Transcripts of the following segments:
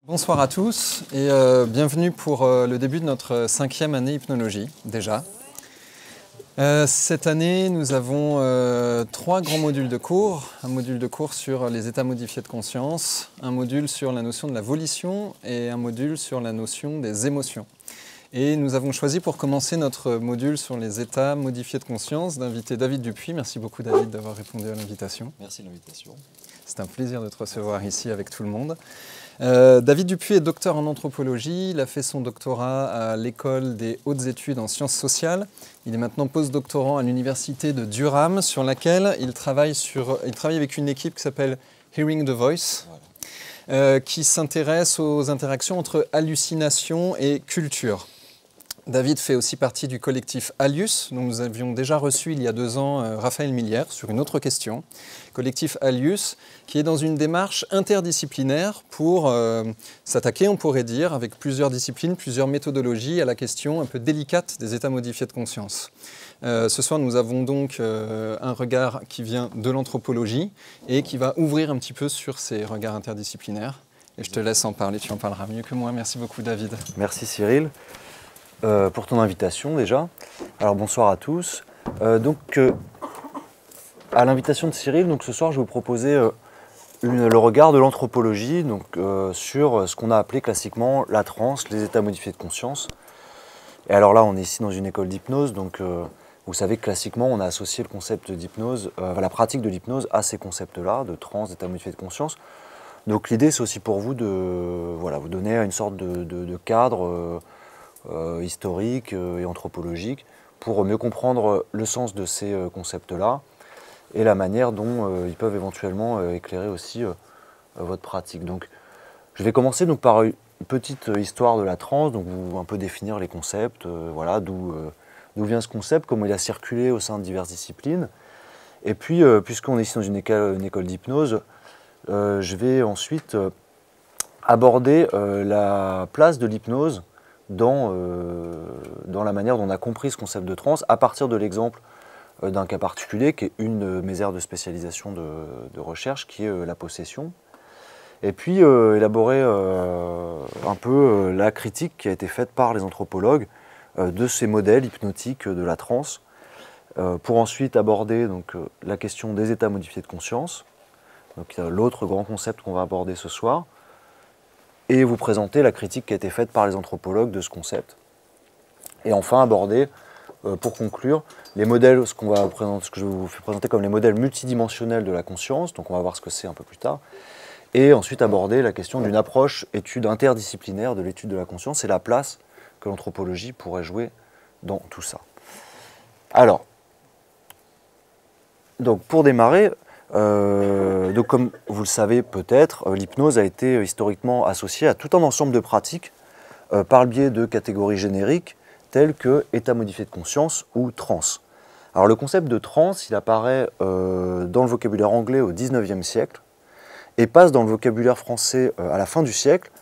Bonsoir à tous et bienvenue pour le début de notre 5e année hypnologie déjà. Cette année, nous avons 3 grands modules de cours. Un module de cours sur les états modifiés de conscience, un module sur la notion de la volition et un module sur la notion des émotions. Et nous avons choisi pour commencer notre module sur les états modifiés de conscience d'inviter David Dupuis. Merci beaucoup David d'avoir répondu à l'invitation. Merci de l'invitation. C'est un plaisir de te recevoir ici avec tout le monde. David Dupuis est docteur en anthropologie, il a fait son doctorat à l'école des hautes études en sciences sociales. Il est maintenant postdoctorant à l'université de Durham sur laquelle il travaille avec une équipe qui s'appelle Hearing the Voice, qui s'intéresse aux interactions entre hallucination et culture. David fait aussi partie du collectif Alius, dont nous avions déjà reçu il y a 2 ans Raphaël Millière sur une autre question. Collectif Alius, qui est dans une démarche interdisciplinaire pour s'attaquer, on pourrait dire, avec plusieurs disciplines, plusieurs méthodologies, à la question un peu délicate des états modifiés de conscience. Ce soir, nous avons donc un regard qui vient de l'anthropologie et qui va ouvrir un petit peu sur ces regards interdisciplinaires. Et je te laisse en parler, tu en parleras mieux que moi. Merci beaucoup, David. Merci Cyril pour ton invitation déjà. Alors bonsoir à tous. À l'invitation de Cyril, donc, ce soir je vais vous proposer le regard de l'anthropologie sur ce qu'on a appelé classiquement la transe, les états modifiés de conscience. Et alors là on est ici dans une école d'hypnose, donc vous savez que classiquement on a associé le concept d'hypnose, la pratique de l'hypnose à ces concepts-là, de transe, d'états modifiés de conscience. Donc l'idée c'est aussi pour vous de vous donner une sorte de cadre historique et anthropologique pour mieux comprendre le sens de ces concepts-là et la manière dont ils peuvent éventuellement éclairer aussi votre pratique. Donc, je vais commencer par une petite histoire de la transe, donc un peu définir les concepts, d'où vient ce concept, comment il a circulé au sein de diverses disciplines. Et puis, puisqu'on est ici dans une école d'hypnose, je vais ensuite aborder la place de l'hypnose dans la manière dont on a compris ce concept de transe à partir de l'exemple d'un cas particulier qui est une de mes aires de spécialisation de recherche qui est la possession. Et puis élaborer un peu la critique qui a été faite par les anthropologues de ces modèles hypnotiques de la transe pour ensuite aborder la question des états modifiés de conscience, donc l'autre grand concept qu'on va aborder ce soir, et vous présenter la critique qui a été faite par les anthropologues de ce concept. Et enfin aborder, pour conclure, les modèles, ce que je vous fais présenter comme les modèles multidimensionnels de la conscience, donc on va voir ce que c'est un peu plus tard, et ensuite aborder la question d'une approche étude interdisciplinaire de l'étude de la conscience et la place que l'anthropologie pourrait jouer dans tout ça. Alors, donc pour démarrer, comme vous le savez peut-être, l'hypnose a été historiquement associée à tout un ensemble de pratiques par le biais de catégories génériques telles que état modifié de conscience ou transe. Alors le concept de transe, il apparaît dans le vocabulaire anglais au XIXe siècle et passe dans le vocabulaire français à la fin du siècle,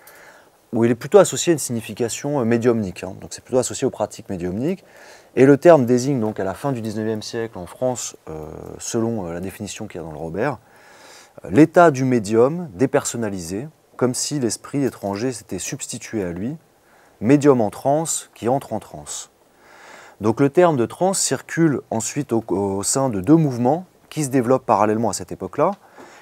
où il est plutôt associé à une signification médiumnique, donc c'est plutôt associé aux pratiques médiumniques. Et le terme désigne donc à la fin du XIXe siècle en France, selon la définition qu'il y a dans le Robert, l'état du médium dépersonnalisé, comme si l'esprit étranger s'était substitué à lui, médium en transe qui entre en transe. Donc le terme de transe circule ensuite au sein de 2 mouvements qui se développent parallèlement à cette époque-là.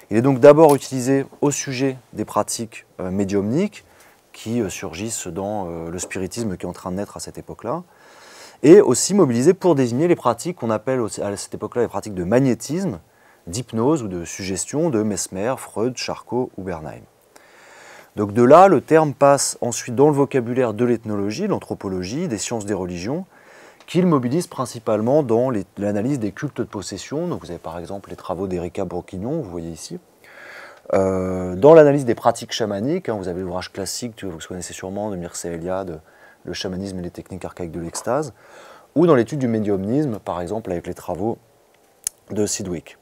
Il est donc d'abord utilisé au sujet des pratiques médiumniques qui surgissent dans le spiritisme qui est en train de naître à cette époque-là, et aussi mobilisé pour désigner les pratiques qu'on appelle à cette époque-là les pratiques de magnétisme, d'hypnose ou de suggestion de Mesmer, Freud, Charcot ou Bernheim. Donc de là, le terme passe ensuite dans le vocabulaire de l'ethnologie, l'anthropologie, des sciences des religions, qu'il mobilise principalement dans l'analyse des cultes de possession. Donc vous avez par exemple les travaux d'Erika Broquignon, vous voyez ici. Dans l'analyse des pratiques chamaniques, vous avez l'ouvrage classique que vous connaissez sûrement de Mircea Eliade, le chamanisme et les techniques archaïques de l'extase, ou dans l'étude du médiumnisme, par exemple avec les travaux de Sidgwick.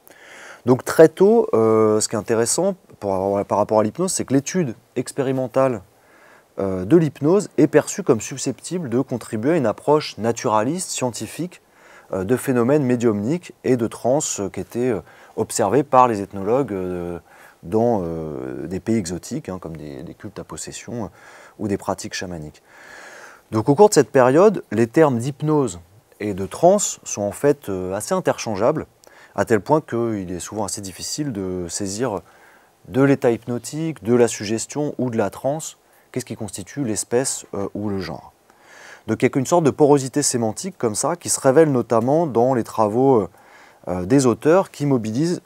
Donc très tôt, ce qui est intéressant par rapport à l'hypnose, c'est que l'étude expérimentale de l'hypnose est perçue comme susceptible de contribuer à une approche naturaliste, scientifique, de phénomènes médiumniques et de transe qui étaient observés par les ethnologues dans des pays exotiques, comme des cultes à possession ou des pratiques chamaniques. Donc au cours de cette période, les termes d'hypnose et de transe sont en fait assez interchangeables, à tel point qu'il est souvent assez difficile de saisir de l'état hypnotique, de la suggestion ou de la transe, qu'est-ce qui constitue l'espèce ou le genre. Donc il y a une sorte de porosité sémantique comme ça, qui se révèle notamment dans les travaux des auteurs qui mobilisent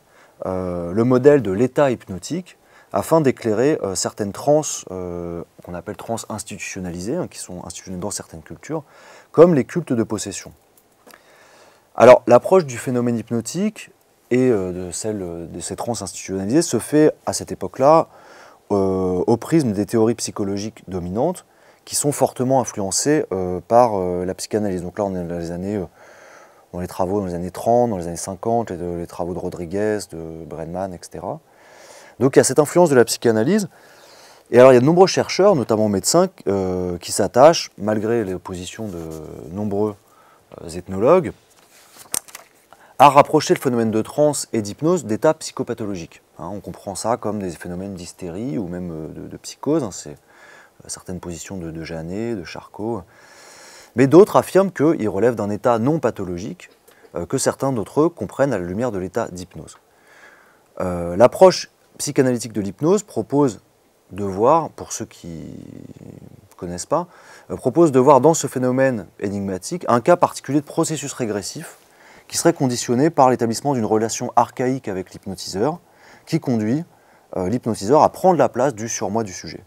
le modèle de l'état hypnotique afin d'éclairer certaines transes qu'on appelle transes institutionnalisées, qui sont institutionnelles dans certaines cultures, comme les cultes de possession. Alors l'approche du phénomène hypnotique et de celle de ces transes institutionnalisées se fait à cette époque-là au prisme des théories psychologiques dominantes qui sont fortement influencées par la psychanalyse. Donc là on est dans les travaux dans les années 30, dans les années 50, les travaux de Rodriguez, de Brennan, etc. Donc il y a cette influence de la psychanalyse. Et alors il y a de nombreux chercheurs, notamment médecins, qui s'attachent, malgré l'opposition de nombreux ethnologues, à rapprocher le phénomène de transe et d'hypnose d'états psychopathologiques. On comprend ça comme des phénomènes d'hystérie ou même de psychose. C'est certaines positions de Janet, de Charcot. Mais d'autres affirment qu'ils relèvent d'un état non pathologique, que certains d'entre eux comprennent à la lumière de l'état d'hypnose. L'approche psychanalytique de l'hypnose propose de voir, pour ceux qui ne connaissent pas, propose de voir dans ce phénomène énigmatique un cas particulier de processus régressif qui serait conditionné par l'établissement d'une relation archaïque avec l'hypnotiseur qui conduit l'hypnotiseur à prendre la place du surmoi du sujet.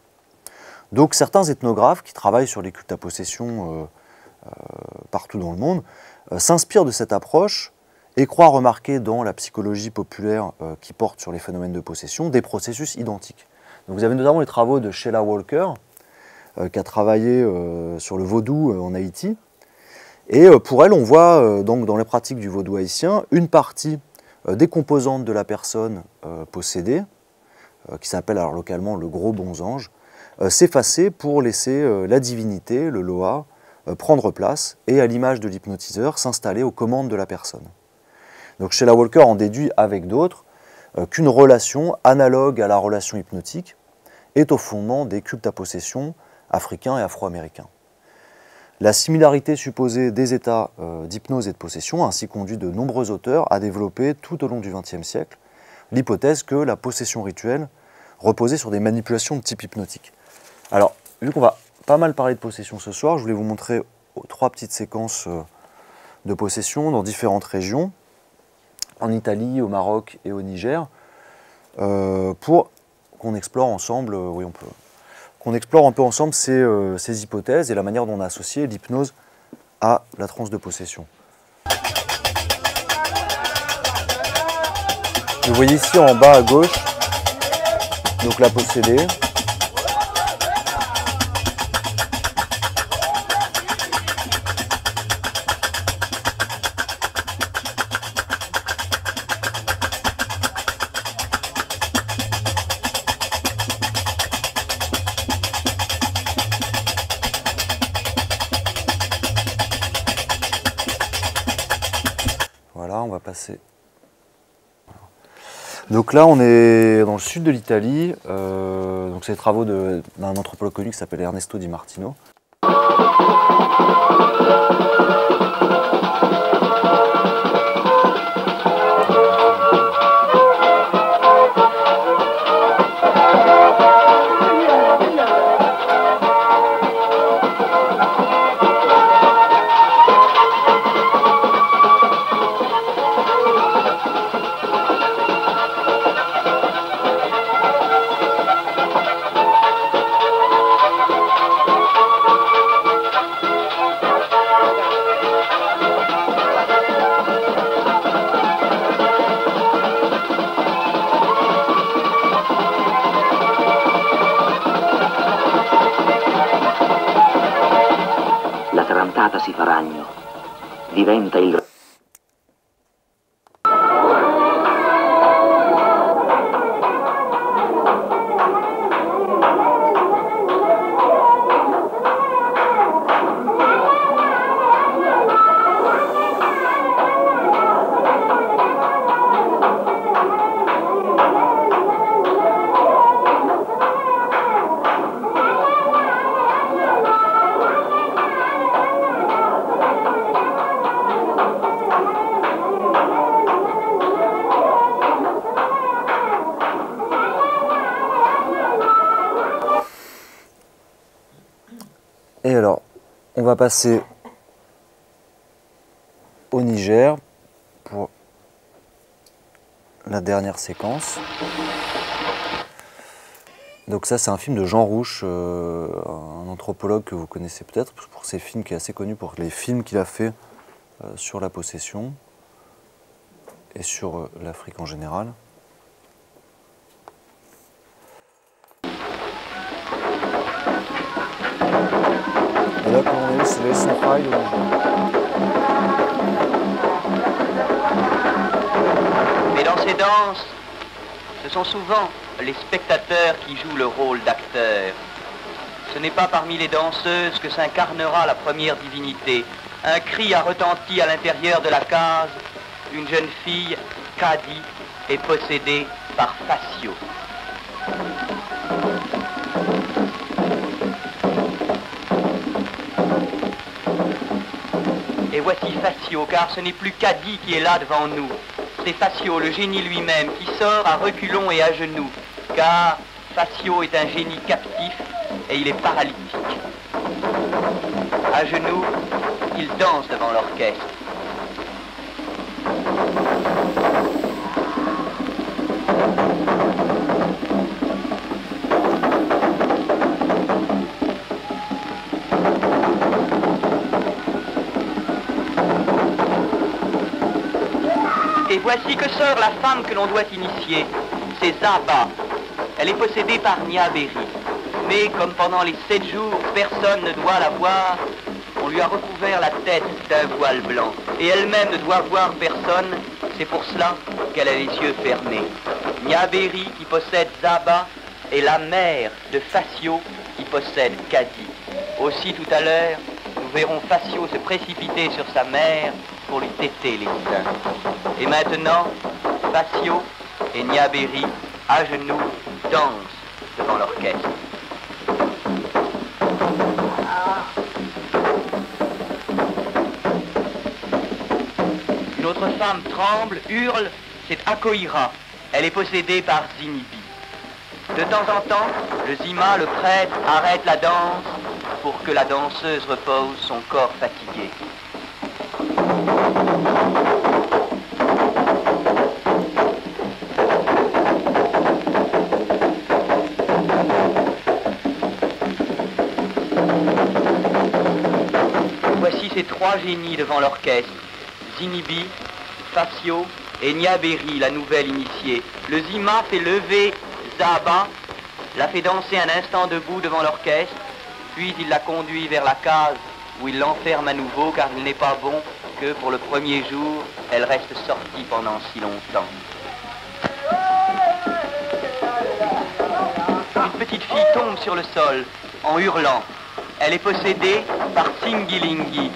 Donc certains ethnographes qui travaillent sur les cultes à possession partout dans le monde s'inspirent de cette approche et croient remarquer dans la psychologie populaire qui porte sur les phénomènes de possession des processus identiques. Donc vous avez notamment les travaux de Sheila Walker, qui a travaillé sur le vaudou en Haïti. Et pour elle, on voit donc dans les pratiques du vaudou haïtien une partie des composantes de la personne possédée, qui s'appelle alors localement le gros bon ange, s'effacer pour laisser la divinité, le Loa, prendre place et, à l'image de l'hypnotiseur, s'installer aux commandes de la personne. Donc Sheila Walker en déduit avec d'autres qu'une relation analogue à la relation hypnotique est au fondement des cultes à possession africains et afro-américains. La similarité supposée des états d'hypnose et de possession a ainsi conduit de nombreux auteurs à développer tout au long du XXe siècle l'hypothèse que la possession rituelle reposait sur des manipulations de type hypnotique. Alors, vu qu'on va pas mal parler de possession ce soir, je voulais vous montrer 3 petites séquences de possession dans différentes régions, en Italie, au Maroc et au Niger, pour qu'on explore ensemble, qu'on explore un peu ensemble ces hypothèses et la manière dont on a associé l'hypnose à la transe de possession. Vous voyez ici en bas à gauche, donc la possédée. Voilà, on va passer. Donc là, on est dans le sud de l'Italie. Donc c'est les travaux d'un anthropologue connu qui s'appelle Ernesto Di Martino. Si fa ragno, diventa il... va passer au Niger pour la dernière séquence. Donc ça, c'est un film de Jean Rouch, un anthropologue que vous connaissez peut-être pour ses films, qui est assez connu pour les films qu'il a fait sur la possession et sur l'Afrique en général. Et là, comme on a vu, c'est les Songhai au Niger. Mais dans ces danses, ce sont souvent les spectateurs qui jouent le rôle d'acteurs. Ce n'est pas parmi les danseuses que s'incarnera la première divinité. Un cri a retenti à l'intérieur de la case. Une jeune fille, Kadi, est possédée par Facio. Et voici Facio, car ce n'est plus Kadi qui est là devant nous. C'est Facio, le génie lui-même, qui sort à reculons et à genoux, car Facio est un génie captif et il est paralytique. À genoux, il danse devant l'orchestre. Et voici que sort la femme que l'on doit initier. C'est Zaba. Elle est possédée par Niaberi. Mais comme pendant les 7 jours, personne ne doit la voir, on lui a recouvert la tête d'un voile blanc. Et elle-même ne doit voir personne, c'est pour cela qu'elle a les yeux fermés. Niaberi, qui possède Zaba, est la mère de Facio, qui possède Kadi. Aussi tout à l'heure, nous verrons Facio se précipiter sur sa mère pour lui téter les seins. Et maintenant, Facio et Niaberi, à genoux, dansent devant l'orchestre. Une autre femme tremble, hurle, c'est Akoira. Elle est possédée par Zinibi. De temps en temps, le Zima, le prêtre, arrête la danse pour que la danseuse repose son corps fatigué. Voici ces 3 génies devant l'orchestre. Zinibi, Facio et Niaberi, la nouvelle initiée. Le Zima fait lever Zaba, la fait danser un instant debout devant l'orchestre, puis il la conduit vers la case où il l'enferme à nouveau car il n'est pas bon que pour le premier jour, elle reste sortie pendant si longtemps. Une petite fille tombe sur le sol en hurlant. Elle est possédée par Singilingi.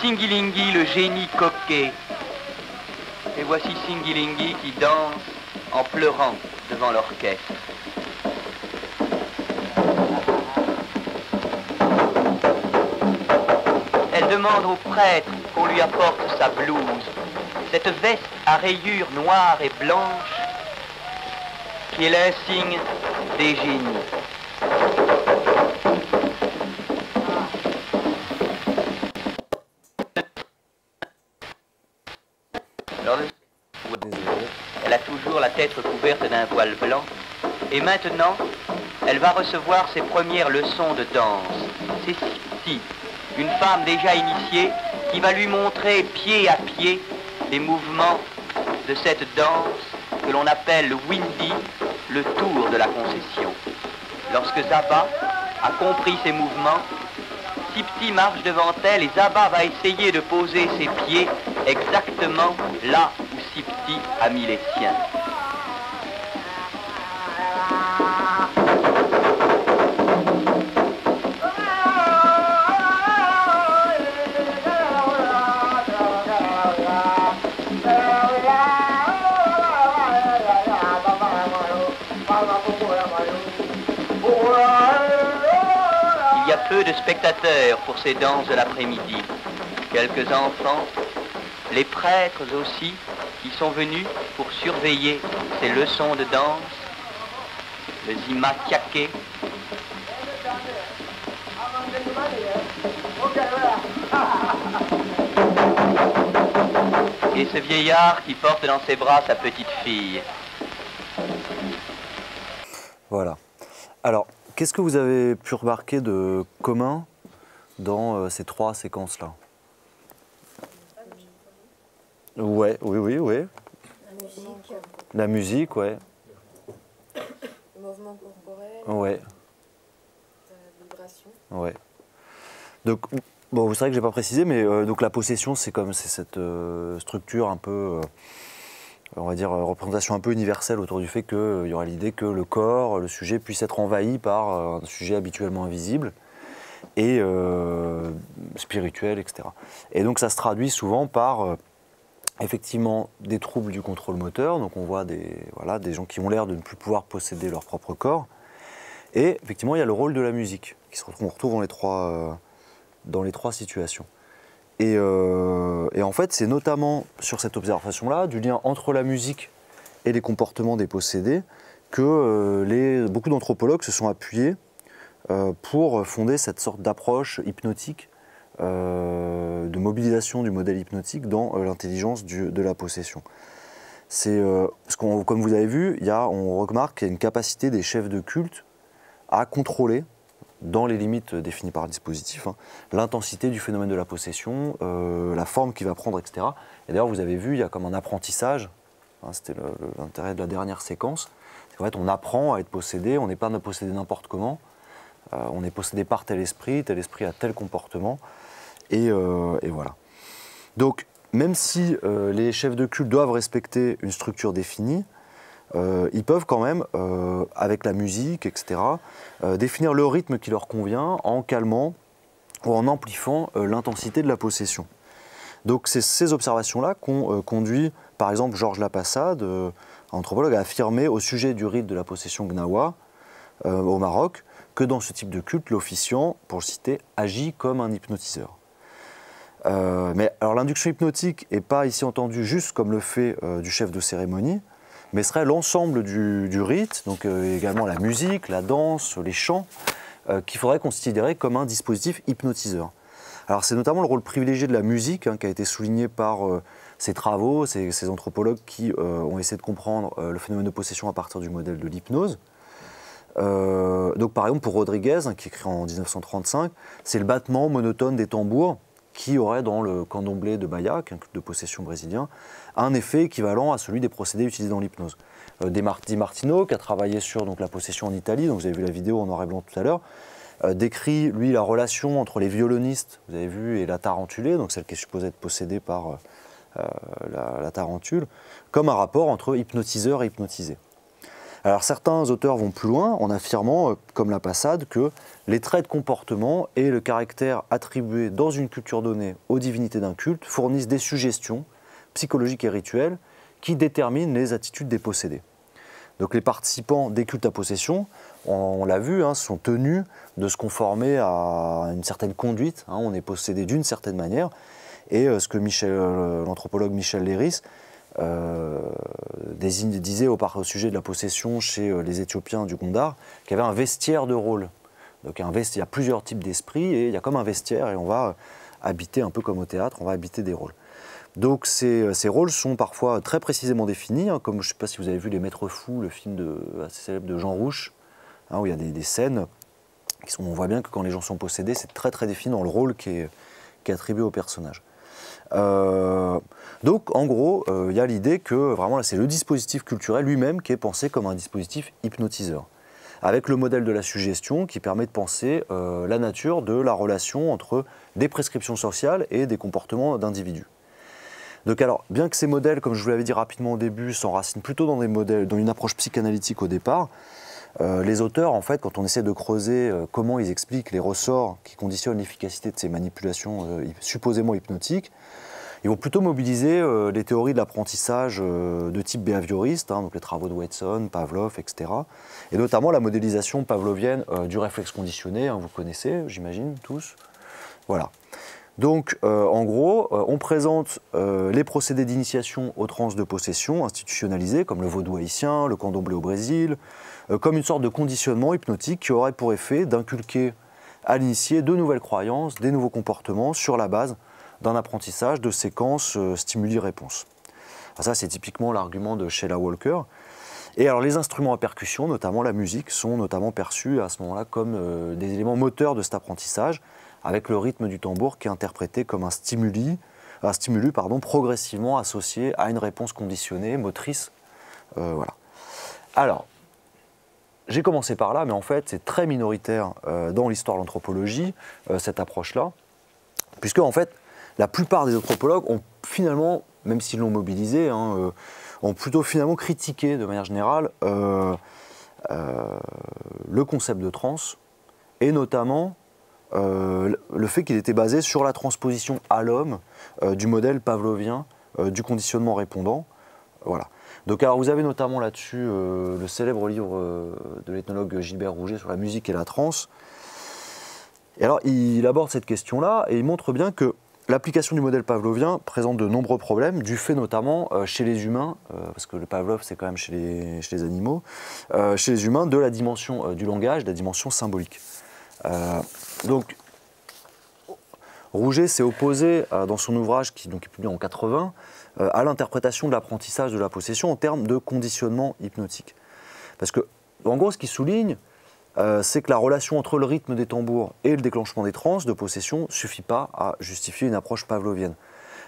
Singilingi, le génie coquet. Et voici Singilingi qui danse en pleurant devant l'orchestre. Elle demande au prêtre qu'on lui apporte sa blouse, cette veste à rayures noires et blanches qui est l'insigne des génies. Elle a toujours la tête recouverte d'un voile blanc et maintenant elle va recevoir ses premières leçons de danse. C'est Sipti, une femme déjà initiée qui va lui montrer pied à pied les mouvements de cette danse que l'on appelle le Windy, le tour de la concession. Lorsque Zaba a compris ces mouvements, Sipti marche devant elle et Zaba va essayer de poser ses pieds exactement là où Sipti a mis les siens. Il y a peu de spectateurs pour ces danses de l'après-midi. Quelques enfants, les prêtres aussi, qui sont venus pour surveiller ces leçons de danse, le Zima Tiake. et ce vieillard qui porte dans ses bras sa petite fille. Voilà. Alors, qu'est-ce que vous avez pu remarquer de commun dans ces trois séquences-là? Ouais, oui. La musique, ouais. Le mouvement corporel, Ouais, la vibration. ouais. Donc, bon, c'est vrai que j'ai pas précisé, mais donc la possession, c'est cette structure un peu, on va dire, représentation un peu universelle autour du fait qu'il y aura l'idée que le corps, le sujet, puisse être envahi par un sujet habituellement invisible et spirituel, etc. Et donc ça se traduit souvent par effectivement des troubles du contrôle moteur, donc on voit des gens qui ont l'air de ne plus pouvoir posséder leur propre corps. Et effectivement, il y a le rôle de la musique, qu'on retrouve dans les trois situations. Et en fait, c'est notamment sur cette observation-là, du lien entre la musique et les comportements des possédés, que beaucoup d'anthropologues se sont appuyés pour fonder cette sorte d'approche hypnotique, de mobilisation du modèle hypnotique dans l'intelligence de la possession. Comme vous avez vu, on remarque qu'il y a une capacité des chefs de culte à contrôler, dans les limites définies par le dispositif, l'intensité du phénomène de la possession, la forme qu'il va prendre, etc. Et d'ailleurs, vous avez vu, il y a comme un apprentissage, c'était l'intérêt de la dernière séquence, c'est qu'en fait, on apprend à être possédé, on n'est pas possédé n'importe comment, on est possédé par tel esprit a tel comportement, et voilà. Donc, même si les chefs de culte doivent respecter une structure définie, ils peuvent quand même, avec la musique, etc., définir le rythme qui leur convient en calmant ou en amplifiant l'intensité de la possession. Donc c'est ces observations-là qu'ont conduit, par exemple, Georges Lapassade, anthropologue, à affirmer au sujet du rite de la possession gnawa au Maroc, que dans ce type de culte, l'officiant, pour le citer, agit comme un hypnotiseur. Mais alors l'induction hypnotique n'est pas ici entendue juste comme le fait du chef de cérémonie, mais serait l'ensemble du rite, donc également la musique, la danse, les chants, qu'il faudrait considérer comme un dispositif hypnotiseur. Alors c'est notamment le rôle privilégié de la musique qui a été souligné par ces travaux, ces anthropologues qui ont essayé de comprendre le phénomène de possession à partir du modèle de l'hypnose. Donc par exemple pour Rodriguez, qui écrit en 1935, c'est le battement monotone des tambours qui aurait dans le candomblé de Bahia, qui est un culte de possession brésilien, un effet équivalent à celui des procédés utilisés dans l'hypnose. Di Martino, qui a travaillé sur la possession en Italie, donc vous avez vu la vidéo en noir et blanc tout à l'heure, décrit, lui, la relation entre les violonistes, vous avez vu, et la tarentulée, donc celle qui est supposée être possédée par la tarentule, comme un rapport entre hypnotiseur et hypnotisé. Alors certains auteurs vont plus loin en affirmant, comme Lapassade, que les traits de comportement et le caractère attribué dans une culture donnée aux divinités d'un culte fournissent des suggestions psychologiques et rituelles qui déterminent les attitudes des possédés. Donc les participants des cultes à possession, on l'a vu, sont tenus de se conformer à une certaine conduite, on est possédé d'une certaine manière, et ce que l'anthropologue Michel Leiris disait au sujet de la possession chez les Éthiopiens du Gondar, qu'il y avait un vestiaire de rôle. Donc il y a plusieurs types d'esprits et il y a comme un vestiaire et on va habiter un peu comme au théâtre, on va habiter des rôles. Donc ces rôles sont parfois très précisément définis, comme je ne sais pas si vous avez vu Les Maîtres Fous, le film assez célèbre de Jean Rouch, où il y a des scènes on voit bien que quand les gens sont possédés, c'est très très défini dans le rôle qui est attribué au personnage. Donc en gros, il y a l'idée que vraiment là, c'est le dispositif culturel lui-même qui est pensé comme un dispositif hypnotiseur, avec le modèle de la suggestion qui permet de penser la nature de la relation entre des prescriptions sociales et des comportements d'individus. Donc alors, bien que ces modèles, comme je vous l'avais dit rapidement au début, s'enracinent plutôt dans des modèles, dans une approche psychanalytique au départ, les auteurs, en fait, quand on essaie de creuser comment ils expliquent les ressorts qui conditionnent l'efficacité de ces manipulations supposément hypnotiques, ils vont plutôt mobiliser les théories de l'apprentissage de type behavioriste, donc les travaux de Watson, Pavlov, etc. Et notamment la modélisation pavlovienne du réflexe conditionné, vous connaissez, j'imagine, tous. Voilà. Donc, en gros, on présente les procédés d'initiation aux transes de possession institutionnalisés, comme le vaudou haïtien, le candomblé au Brésil, comme une sorte de conditionnement hypnotique qui aurait pour effet d'inculquer à l'initié de nouvelles croyances, des nouveaux comportements sur la base d'un apprentissage de séquences stimuli-réponse. Ça, c'est typiquement l'argument de Sheila Walker. Et alors les instruments à percussion, notamment la musique, sont notamment perçus à ce moment-là comme des éléments moteurs de cet apprentissage, avec le rythme du tambour qui est interprété comme un stimulus progressivement associé à une réponse conditionnée, motrice. Voilà. Alors, j'ai commencé par là, mais en fait c'est très minoritaire dans l'histoire de l'anthropologie, cette approche-là, puisque en fait la plupart des anthropologues ont finalement, même s'ils l'ont mobilisé, ont plutôt finalement critiqué de manière générale le concept de transe, et notamment le fait qu'il était basé sur la transposition à l'homme du modèle pavlovien du conditionnement répondant. Voilà. Donc alors vous avez notamment là-dessus le célèbre livre de l'ethnologue Gilbert Rouget sur la musique et la transe. Et alors il aborde cette question-là et il montre bien que l'application du modèle pavlovien présente de nombreux problèmes, du fait notamment chez les humains, parce que le Pavlov c'est quand même chez les animaux, chez les humains de la dimension du langage, de la dimension symbolique. Donc Rouget s'est opposé dans son ouvrage qui est publié en 80 à l'interprétation de l'apprentissage de la possession en termes de conditionnement hypnotique. Parce que, en gros, ce qu'il souligne, c'est que la relation entre le rythme des tambours et le déclenchement des transes de possession ne suffit pas à justifier une approche pavlovienne.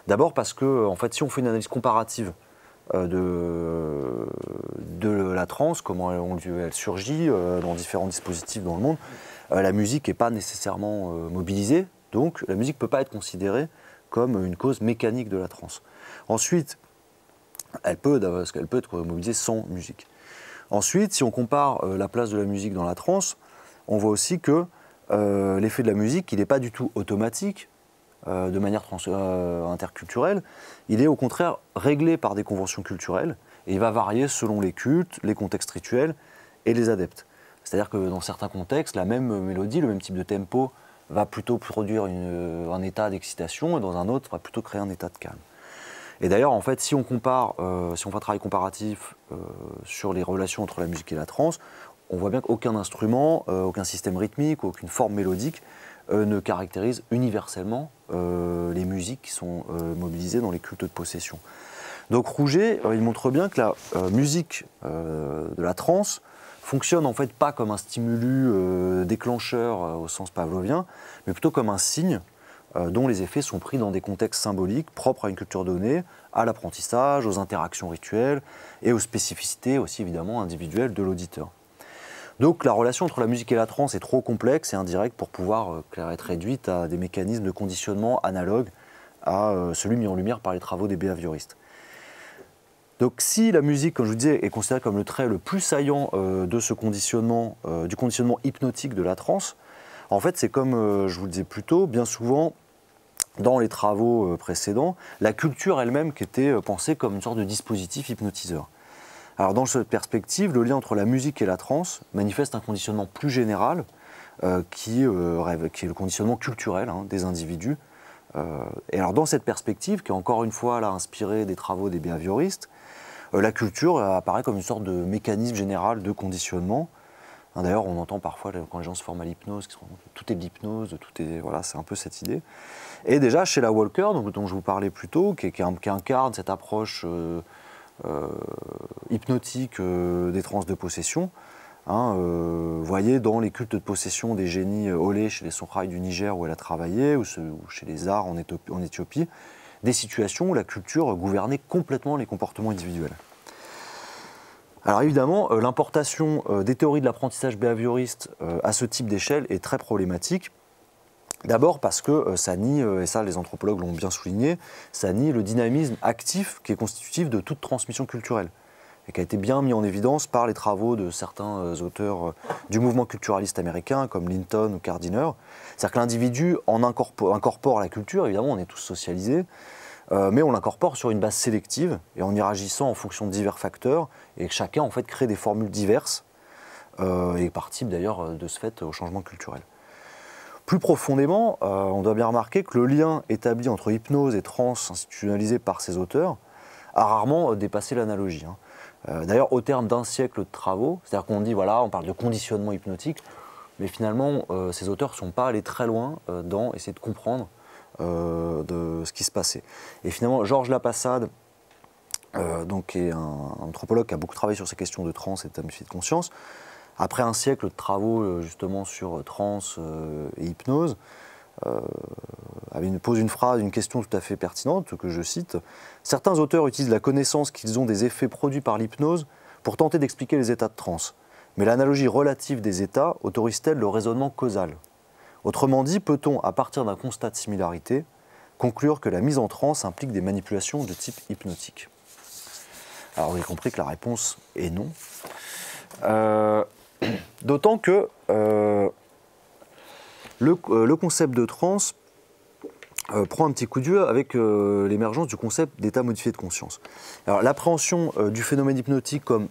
D'abord parce que, en fait, si on fait une analyse comparative de la transe, comment elle surgit dans différents dispositifs dans le monde, la musique n'est pas nécessairement mobilisée, donc la musique ne peut pas être considérée comme une cause mécanique de la transe. Ensuite, elle peut être mobilisée sans musique. Ensuite, si on compare la place de la musique dans la transe, on voit aussi que l'effet de la musique, il n'est pas du tout automatique de manière interculturelle, il est au contraire réglé par des conventions culturelles et il va varier selon les cultes, les contextes rituels et les adeptes. C'est-à-dire que dans certains contextes, la même mélodie, le même type de tempo va plutôt produire un état d'excitation et dans un autre va plutôt créer un état de calme. Et d'ailleurs, en fait, si on compare, si on fait un travail comparatif sur les relations entre la musique et la transe, on voit bien qu'aucun instrument, aucun système rythmique, aucune forme mélodique ne caractérise universellement les musiques qui sont mobilisées dans les cultes de possession. Donc Rouget, il montre bien que la musique de la transe fonctionne en fait pas comme un stimulus déclencheur au sens pavlovien, mais plutôt comme un signe dont les effets sont pris dans des contextes symboliques propres à une culture donnée, à l'apprentissage, aux interactions rituelles et aux spécificités aussi évidemment individuelles de l'auditeur. Donc la relation entre la musique et la transe est trop complexe et indirecte pour pouvoir être réduite à des mécanismes de conditionnement analogues à celui mis en lumière par les travaux des behavioristes. Donc si la musique, comme je vous disais, est considérée comme le trait le plus saillant de ce conditionnement, du conditionnement hypnotique de la transe, en fait c'est comme je vous le disais plus tôt, bien souvent dans les travaux précédents, la culture elle-même qui était pensée comme une sorte de dispositif hypnotiseur. Alors dans cette perspective, le lien entre la musique et la transe manifeste un conditionnement plus général qui est le conditionnement culturel des individus. Et alors dans cette perspective, qui est encore une fois là, inspirée des travaux des behavioristes, la culture apparaît comme une sorte de mécanisme général de conditionnement. D'ailleurs, on entend parfois quand les gens se forment à l'hypnose, qu'ils se rendent compte que tout est de l'hypnose, voilà, c'est un peu cette idée. Et déjà, chez la Walker, dont je vous parlais plus tôt, qui incarne cette approche hypnotique des transes de possession, vous voyez dans les cultes de possession des génies Olé chez les Songhai du Niger où elle a travaillé, ou chez les Arts en Éthiopie, des situations où la culture gouvernait complètement les comportements individuels. Alors évidemment, l'importation des théories de l'apprentissage behavioriste à ce type d'échelle est très problématique. D'abord parce que ça nie, et ça les anthropologues l'ont bien souligné, ça nie le dynamisme actif qui est constitutif de toute transmission culturelle et qui a été bien mis en évidence par les travaux de certains auteurs du mouvement culturaliste américain comme Linton ou Gardiner. C'est-à-dire que l'individu incorpore la culture, évidemment on est tous socialisés, mais on l'incorpore sur une base sélective et en y réagissant en fonction de divers facteurs et chacun en fait crée des formules diverses et participe d'ailleurs de ce fait au changement culturel. Plus profondément, on doit bien remarquer que le lien établi entre hypnose et transe institutionnalisé par ces auteurs a rarement dépassé l'analogie. D'ailleurs, au terme d'un siècle de travaux, c'est-à-dire qu'on dit, voilà, on parle de conditionnement hypnotique, mais finalement, ces auteurs ne sont pas allés très loin dans essayer de comprendre de ce qui se passait. Et finalement, Georges Lapassade, qui est un anthropologue qui a beaucoup travaillé sur ces questions de trans et d'état modifié de conscience, après un siècle de travaux justement sur trans et hypnose, pose une question tout à fait pertinente que je cite. « Certains auteurs utilisent la connaissance qu'ils ont des effets produits par l'hypnose pour tenter d'expliquer les états de transe. Mais l'analogie relative des états autorise-t-elle le raisonnement causal ? Autrement dit, peut-on, à partir d'un constat de similarité, conclure que la mise en transe implique des manipulations de type hypnotique ?» Alors vous avez compris que la réponse est non. D'autant que le concept de transe prend un petit coup de vieux avec l'émergence du concept d'état modifié de conscience. Alors l'appréhension du phénomène hypnotique comme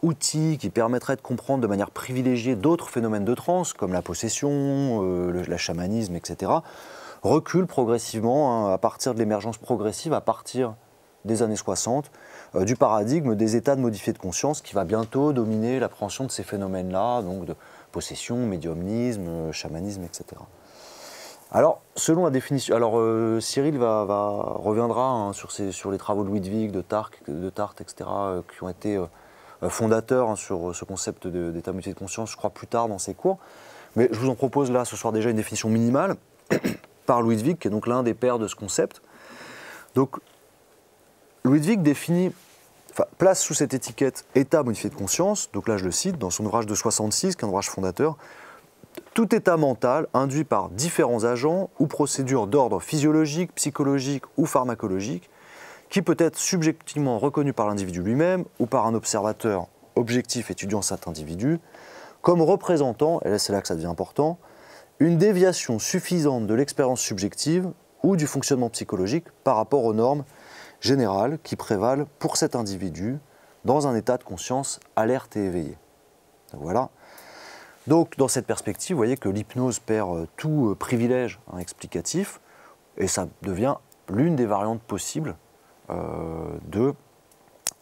outil qui permettrait de comprendre de manière privilégiée d'autres phénomènes de transe, comme la possession, le chamanisme, etc., recule progressivement à partir de l'émergence progressive, à partir des années 60, du paradigme des états de modifié de conscience qui va bientôt dominer l'appréhension de ces phénomènes-là, donc de possession, médiumnisme, chamanisme, etc. Alors, selon la définition, Cyril reviendra sur les travaux de Ludwig, de Tarth, etc., qui ont été fondateurs sur ce concept d'état modifié de conscience, je crois, plus tard dans ses cours. Mais je vous en propose là, ce soir, déjà une définition minimale par Ludwig, qui est donc l'un des pères de ce concept. Donc, Ludwig place sous cette étiquette état modifié de conscience, donc là je le cite, dans son ouvrage de 66, qui est un ouvrage fondateur, tout état mental induit par différents agents ou procédures d'ordre physiologique, psychologique ou pharmacologique, qui peut être subjectivement reconnu par l'individu lui-même ou par un observateur objectif étudiant cet individu, comme représentant, et là c'est là que ça devient important, une déviation suffisante de l'expérience subjective ou du fonctionnement psychologique par rapport aux normes générales qui prévalent pour cet individu dans un état de conscience alerte et éveillé. Donc, voilà. Donc dans cette perspective, vous voyez que l'hypnose perd tout privilège explicatif et ça devient l'une des variantes possibles de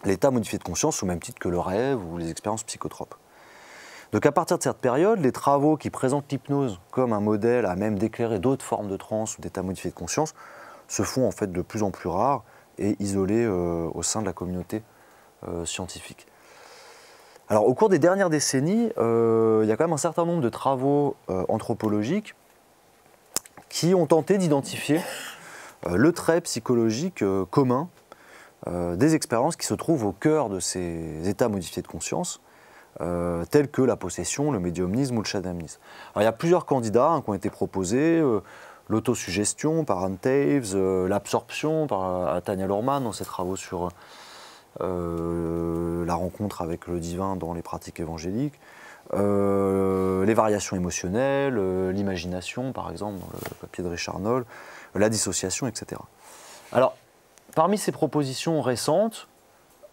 l'état modifié de conscience au même titre que le rêve ou les expériences psychotropes. Donc à partir de cette période, les travaux qui présentent l'hypnose comme un modèle à même d'éclairer d'autres formes de transe ou d'état modifié de conscience se font en fait de plus en plus rares et isolés au sein de la communauté scientifique. Alors au cours des dernières décennies, il y a quand même un certain nombre de travaux anthropologiques qui ont tenté d'identifier le trait psychologique commun des expériences qui se trouvent au cœur de ces états modifiés de conscience, tels que la possession, le médiumnisme ou le chamanisme. Alors, il y a plusieurs candidats qui ont été proposés, l'autosuggestion par Anne Taves, l'absorption par Tania Lohrmann dans ses travaux sur la rencontre avec le divin dans les pratiques évangéliques, les variations émotionnelles, l'imagination par exemple dans le papier de Richard Noll, la dissociation, etc. Alors, parmi ces propositions récentes,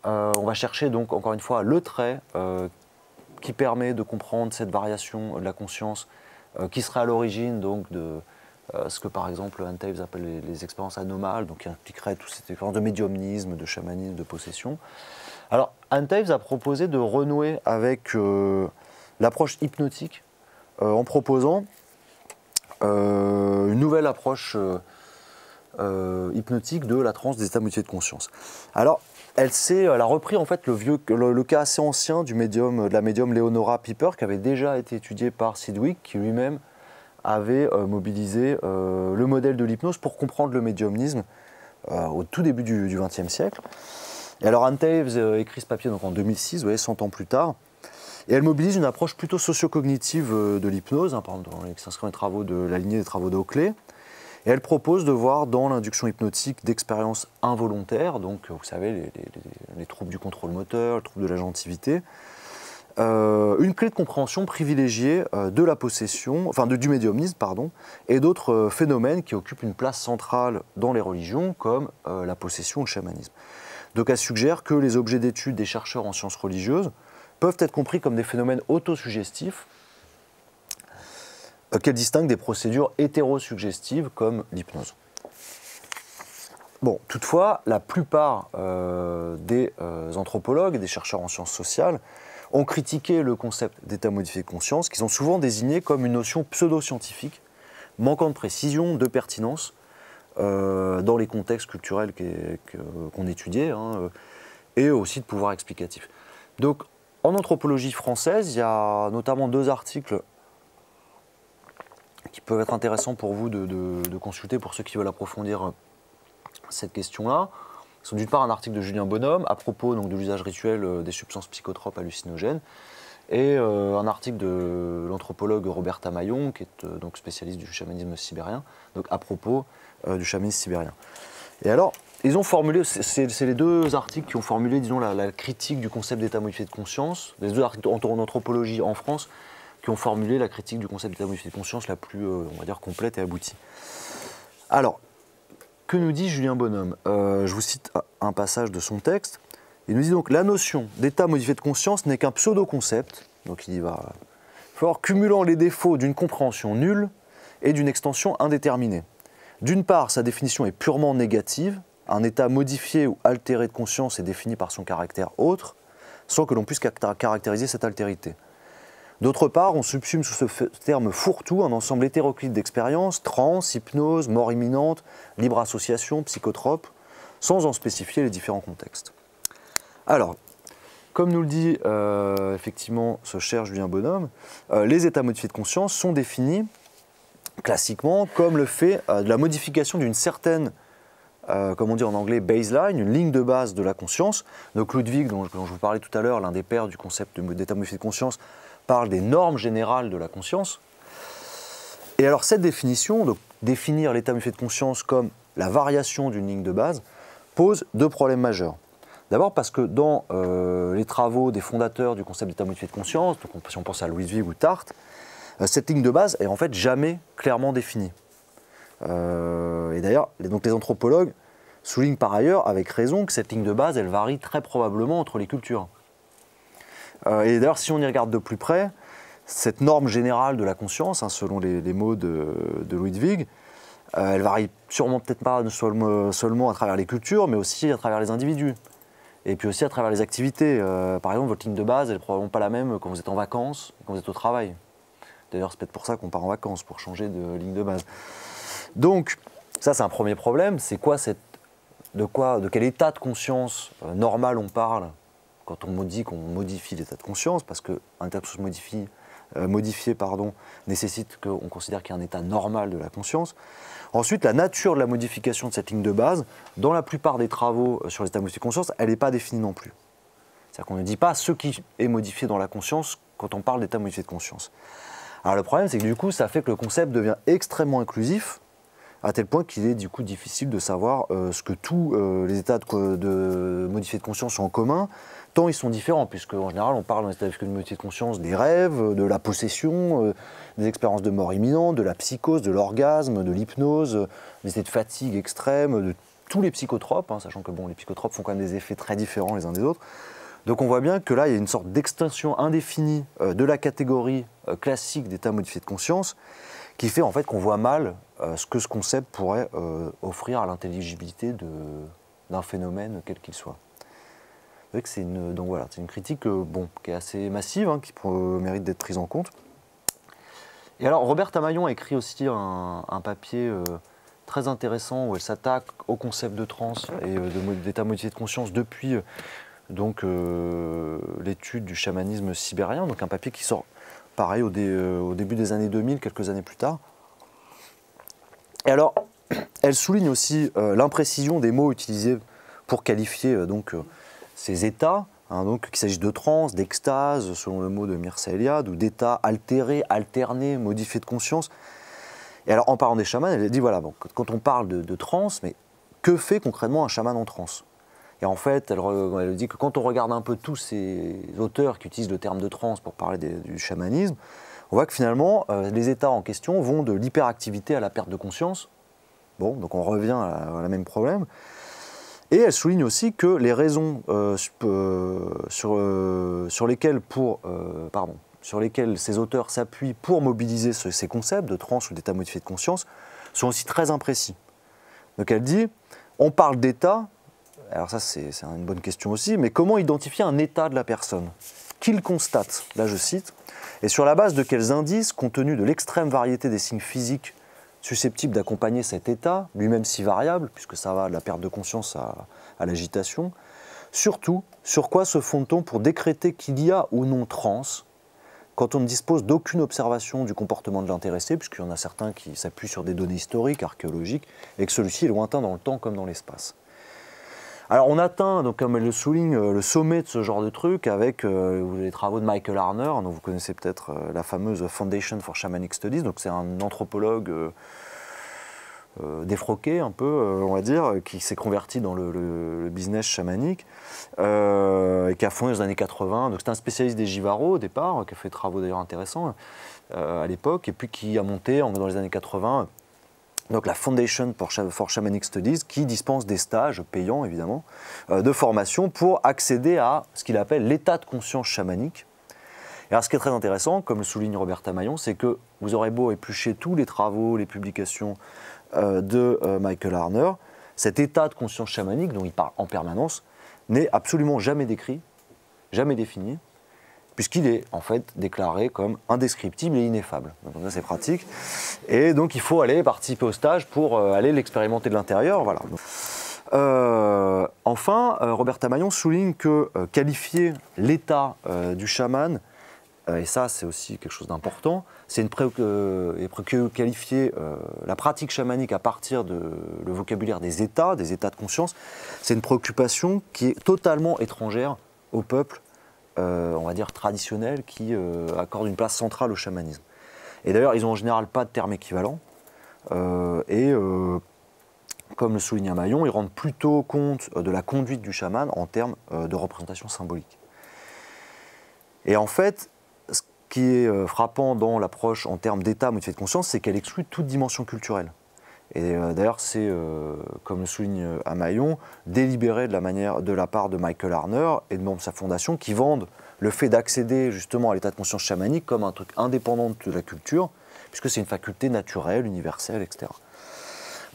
on va chercher donc encore une fois le trait qui permet de comprendre cette variation de la conscience qui serait à l'origine donc de ce que par exemple Anne Taves appelle les expériences anomales, donc qui impliquerait toutes ces expériences de médiumnisme, de chamanisme, de possession. Alors Anne Taves a proposé de renouer avec l'approche hypnotique en proposant une nouvelle approche hypnotique de la transe des états modifiés de conscience. Alors elle a repris en fait le cas assez ancien de la médium Leonora Piper qui avait déjà été étudié par Sidgwick, qui lui-même avait mobilisé le modèle de l'hypnose pour comprendre le médiumnisme au tout début du XXe siècle. Et alors Anne Taves écrit ce papier donc en 2006, vous voyez, 100 ans plus tard, et elle mobilise une approche plutôt socio-cognitive de l'hypnose, par exemple dans les travaux de la lignée des travaux d'Oakley. Et elle propose de voir dans l'induction hypnotique d'expériences involontaires, donc vous savez, les troubles du contrôle moteur, le trouble de l'agentivité, une clé de compréhension privilégiée de la possession, du médiumnisme, et d'autres phénomènes qui occupent une place centrale dans les religions, comme la possession ou le chamanisme. Donc elle suggère que les objets d'étude des chercheurs en sciences religieuses peuvent être compris comme des phénomènes autosuggestifs, qu'elle distingue des procédures hétérosuggestives comme l'hypnose. Bon, toutefois, la plupart des anthropologues et des chercheurs en sciences sociales ont critiqué le concept d'état modifié de conscience, qu'ils ont souvent désigné comme une notion pseudo-scientifique, manquant de précision, de pertinence, dans les contextes culturels qu'on étudiait, hein, et aussi de pouvoir explicatif. Donc, en anthropologie française, il y a notamment 2 articles qui peuvent être intéressants pour vous de consulter pour ceux qui veulent approfondir cette question-là. Ce sont d'une part un article de Julien Bonhomme à propos donc, de l'usage rituel des substances psychotropes hallucinogènes et un article de l'anthropologue Roberta Maillon, qui est donc spécialiste du chamanisme sibérien, donc à propos du chamanisme sibérien. Et alors, ils ont formulé, c'est les 2 articles qui ont formulé, disons, la critique du concept d'état modifié de conscience, les 2 articles en anthropologie en France, qui ont formulé la critique du concept d'état modifié de conscience la plus, on va dire, complète et aboutie. Alors, que nous dit Julien Bonhomme? Je vous cite un passage de son texte. Il nous dit donc « La notion d'état modifié de conscience n'est qu'un pseudo-concept, donc il y va fort, cumulant les défauts d'une compréhension nulle et d'une extension indéterminée. D'une part, sa définition est purement négative, un état modifié ou altéré de conscience est défini par son caractère autre, sans que l'on puisse caractériser cette altérité. D'autre part, on subsume sous ce terme fourre-tout un ensemble hétéroclite d'expériences, transe, hypnose, mort imminente, libre association, psychotrope, sans en spécifier les différents contextes. » Alors, comme nous le dit effectivement ce cher Julien Bonhomme, les états modifiés de conscience sont définis classiquement comme le fait de la modification d'une certaine, comme on dit en anglais, baseline, une ligne de base de la conscience. Donc Ludwig, dont je vous parlais tout à l'heure, l'un des pères du concept d'état modifié de conscience, parle des normes générales de la conscience. Et alors cette définition, donc définir l'état modifié de conscience comme la variation d'une ligne de base, pose 2 problèmes majeurs. D'abord parce que dans les travaux des fondateurs du concept d'état modifié de conscience, donc si on pense à Ludwig ou Tarth, cette ligne de base est en fait jamais clairement définie. Et d'ailleurs, les anthropologues soulignent par ailleurs, avec raison, que cette ligne de base, elle varie très probablement entre les cultures. Et d'ailleurs, si on y regarde de plus près, cette norme générale de la conscience, hein, selon les mots de Ludwig, elle varie sûrement peut-être pas seulement à travers les cultures, mais aussi à travers les individus. Et puis aussi à travers les activités. Par exemple, votre ligne de base, elle n'est probablement pas la même quand vous êtes en vacances, quand vous êtes au travail. D'ailleurs, c'est peut-être pour ça qu'on part en vacances, pour changer de ligne de base. Donc, ça, c'est un premier problème. C'est quoi de quel état de conscience normal on parle quand on dit qu'on modifie l'état de conscience, parce qu'un état de conscience modifié nécessite qu'on considère qu'il y a un état normal de la conscience. Ensuite, la nature de la modification de cette ligne de base, dans la plupart des travaux sur l'état modifié de conscience, elle n'est pas définie non plus. C'est-à-dire qu'on ne dit pas ce qui est modifié dans la conscience quand on parle d'état modifié de conscience. Alors le problème, c'est que du coup, ça fait que le concept devient extrêmement inclusif, à tel point qu'il est du coup difficile de savoir ce que tous les états de modifiés de conscience ont en commun, tant ils sont différents, puisque en général, on parle dans les états de modifiés de conscience des rêves, de la possession, des expériences de mort imminente, de la psychose, de l'orgasme, de l'hypnose, des états de fatigue extrême, de tous les psychotropes, hein, sachant que bon, les psychotropes font quand même des effets très différents les uns des autres. Donc on voit bien que là, il y a une sorte d'extension indéfinie de la catégorie classique d'état modifié de conscience, qui fait en fait qu'on voit mal ce que ce concept pourrait offrir à l'intelligibilité d'un phénomène quel qu'il soit. Donc voilà, c'est une critique qui est assez massive, hein, qui mérite d'être prise en compte. Et alors Roberta Maillon a écrit aussi un papier très intéressant où elle s'attaque au concept de transe et d'état modifié de conscience depuis l'étude du chamanisme sibérien, donc un papier qui sort pareil au début des années 2000, quelques années plus tard. Et alors, elle souligne aussi l'imprécision des mots utilisés pour qualifier ces états, hein, donc qu'il s'agisse de transe, d'extase, selon le mot de Mircea Eliade, ou d'états altérés, alternés, modifiés de conscience. Et alors, en parlant des chamans, elle dit, voilà, bon, quand on parle de transe, mais que fait concrètement un chaman en transe? Et en fait, elle dit que quand on regarde un peu tous ces auteurs qui utilisent le terme de transe pour parler du chamanisme, on voit que finalement, les états en question vont de l'hyperactivité à la perte de conscience. Bon, donc on revient à la même problème. Et elle souligne aussi que les raisons sur lesquelles ces auteurs s'appuient pour mobiliser ces concepts de transe ou d'état modifié de conscience sont aussi très imprécis. Donc elle dit, on parle d'état. Alors ça, c'est une bonne question aussi, mais comment identifier un état de la personne? Qu'il constate, là je cite, et sur la base de quels indices, compte tenu de l'extrême variété des signes physiques susceptible d'accompagner cet état, lui-même si variable, puisque ça va de la perte de conscience à l'agitation. Surtout, sur quoi se fonde-t-on pour décréter qu'il y a ou non transe quand on ne dispose d'aucune observation du comportement de l'intéressé, puisqu'il y en a certains qui s'appuient sur des données historiques, archéologiques, et que celui-ci est lointain dans le temps comme dans l'espace. Alors on atteint, donc, comme elle le souligne, le sommet de ce genre de truc avec les travaux de Michael Harner, dont vous connaissez peut-être la fameuse Foundation for Shamanic Studies. Donc c'est un anthropologue défroqué un peu, on va dire, qui s'est converti dans le business chamanique et qui a fondé dans les années 80. Donc c'est un spécialiste des Jivaro au départ, qui a fait des travaux d'ailleurs intéressants à l'époque, et puis qui a monté dans les années 80 donc la Foundation for Shamanic Studies, qui dispense des stages payants évidemment de formation pour accéder à ce qu'il appelle l'état de conscience chamanique. Et alors ce qui est très intéressant, comme le souligne Roberta Maillon, c'est que vous aurez beau éplucher tous les travaux, les publications de Michael Harner, cet état de conscience chamanique dont il parle en permanence n'est absolument jamais décrit, jamais défini, puisqu'il est en fait déclaré comme indescriptible et ineffable. Donc ça c'est pratique. Et donc il faut aller participer au stage pour aller l'expérimenter de l'intérieur. Voilà. Enfin, Roberta Maillon souligne que qualifier l'état du chaman, et ça c'est aussi quelque chose d'important, c'est qualifier la pratique chamanique à partir de le vocabulaire des états de conscience, c'est une préoccupation qui est totalement étrangère au peuple, on va dire traditionnel, qui accorde une place centrale au chamanisme. Et d'ailleurs, ils n'ont en général pas de terme équivalent, comme le souligne Maillon, ils rendent plutôt compte de la conduite du chaman en termes de représentation symbolique. Et en fait, ce qui est frappant dans l'approche en termes d'état modifié de conscience, c'est qu'elle exclut toute dimension culturelle. Et d'ailleurs, c'est, comme le souligne Maillon, délibéré de la part de Michael Harner et de membres de sa fondation qui vendent le fait d'accéder justement à l'état de conscience chamanique comme un truc indépendant de la culture, puisque c'est une faculté naturelle, universelle, etc.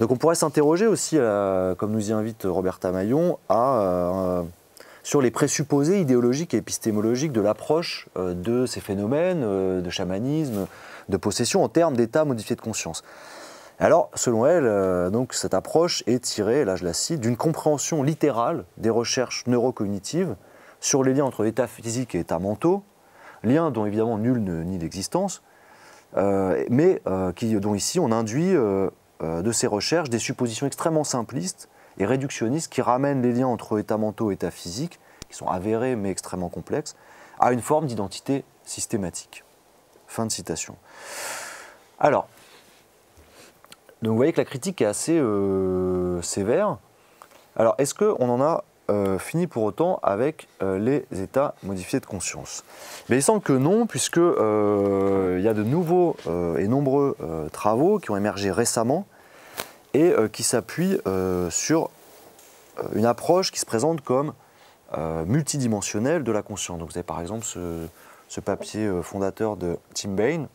Donc on pourrait s'interroger aussi, comme nous y invite Roberta Maillon, sur les présupposés idéologiques et épistémologiques de l'approche de ces phénomènes de chamanisme, de possession en termes d'état modifié de conscience. Alors, selon elle, donc, cette approche est tirée, là je la cite, d'une compréhension littérale des recherches neurocognitives sur les liens entre état physique et état mentaux, liens dont évidemment nul ne nie l'existence, mais dont ici on induit de ces recherches des suppositions extrêmement simplistes et réductionnistes qui ramènent les liens entre états mentaux et état physique, qui sont avérés mais extrêmement complexes, à une forme d'identité systématique. Fin de citation. Alors, donc vous voyez que la critique est assez sévère. Alors, est-ce qu'on en a fini pour autant avec les états modifiés de conscience? Mais il semble que non, puisque il y a de nouveaux et nombreux travaux qui ont émergé récemment et qui s'appuient sur une approche qui se présente comme multidimensionnelle de la conscience. Donc vous avez par exemple ce papier fondateur de Tim Bain,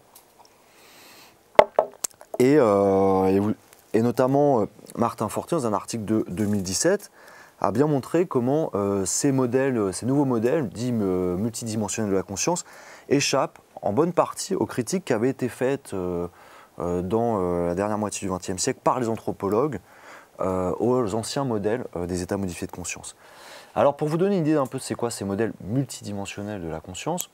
et notamment Martin Fortier, dans un article de 2017, a bien montré comment ces nouveaux modèles, dits multidimensionnels de la conscience, échappent en bonne partie aux critiques qui avaient été faites dans la dernière moitié du XXe siècle par les anthropologues aux anciens modèles des états modifiés de conscience. Alors pour vous donner une idée d'un peu de c'est quoi ces modèles multidimensionnels de la conscience,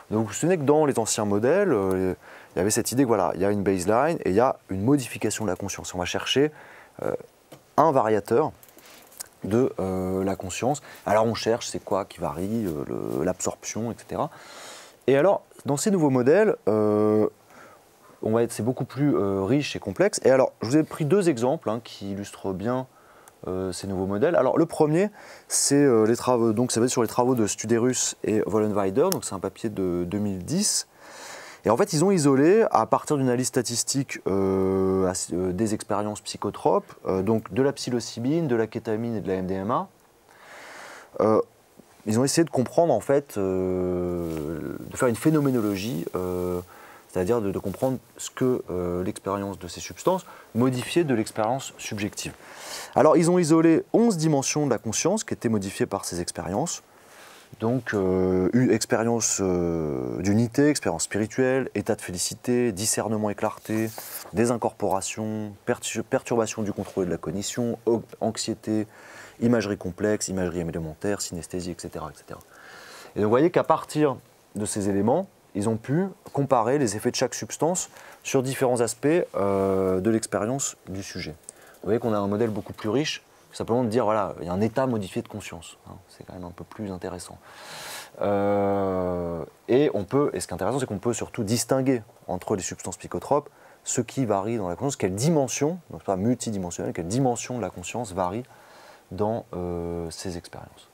donc vous vous souvenez que dans les anciens modèles, il y avait cette idée que voilà, il y a une baseline et il y a une modification de la conscience. On va chercher un variateur de la conscience. Alors on cherche c'est quoi qui varie, l'absorption, etc. Et alors, dans ces nouveaux modèles, c'est beaucoup plus riche et complexe. Et alors, je vous ai pris deux exemples qui illustrent bien ces nouveaux modèles. Alors, le premier, c'est les travaux, donc ça va être sur les travaux de Studerus et Vollenweider, donc c'est un papier de 2010. Et en fait, ils ont isolé, à partir d'une analyse statistique des expériences psychotropes, donc de la psilocybine, de la kétamine et de la MDMA, ils ont essayé de comprendre, en fait, de faire une phénoménologie, c'est-à-dire de comprendre ce que l'expérience de ces substances modifiait de l'expérience subjective. Alors, ils ont isolé 11 dimensions de la conscience qui étaient modifiées par ces expériences. Donc, expérience d'unité, expérience spirituelle, état de félicité, discernement et clarté, désincorporation, perturbation du contrôle et de la cognition, anxiété, imagerie complexe, imagerie élémentaire, synesthésie, etc., etc. Et donc, vous voyez qu'à partir de ces éléments, ils ont pu comparer les effets de chaque substance sur différents aspects de l'expérience du sujet. Vous voyez qu'on a un modèle beaucoup plus riche que simplement de dire, voilà, il y a un état modifié de conscience. Hein, c'est quand même un peu plus intéressant. Et ce qui est intéressant, c'est qu'on peut surtout distinguer entre les substances psychotropes ce qui varie dans la conscience, quelle dimension, donc pas multidimensionnelle, quelle dimension de la conscience varie dans ces expériences.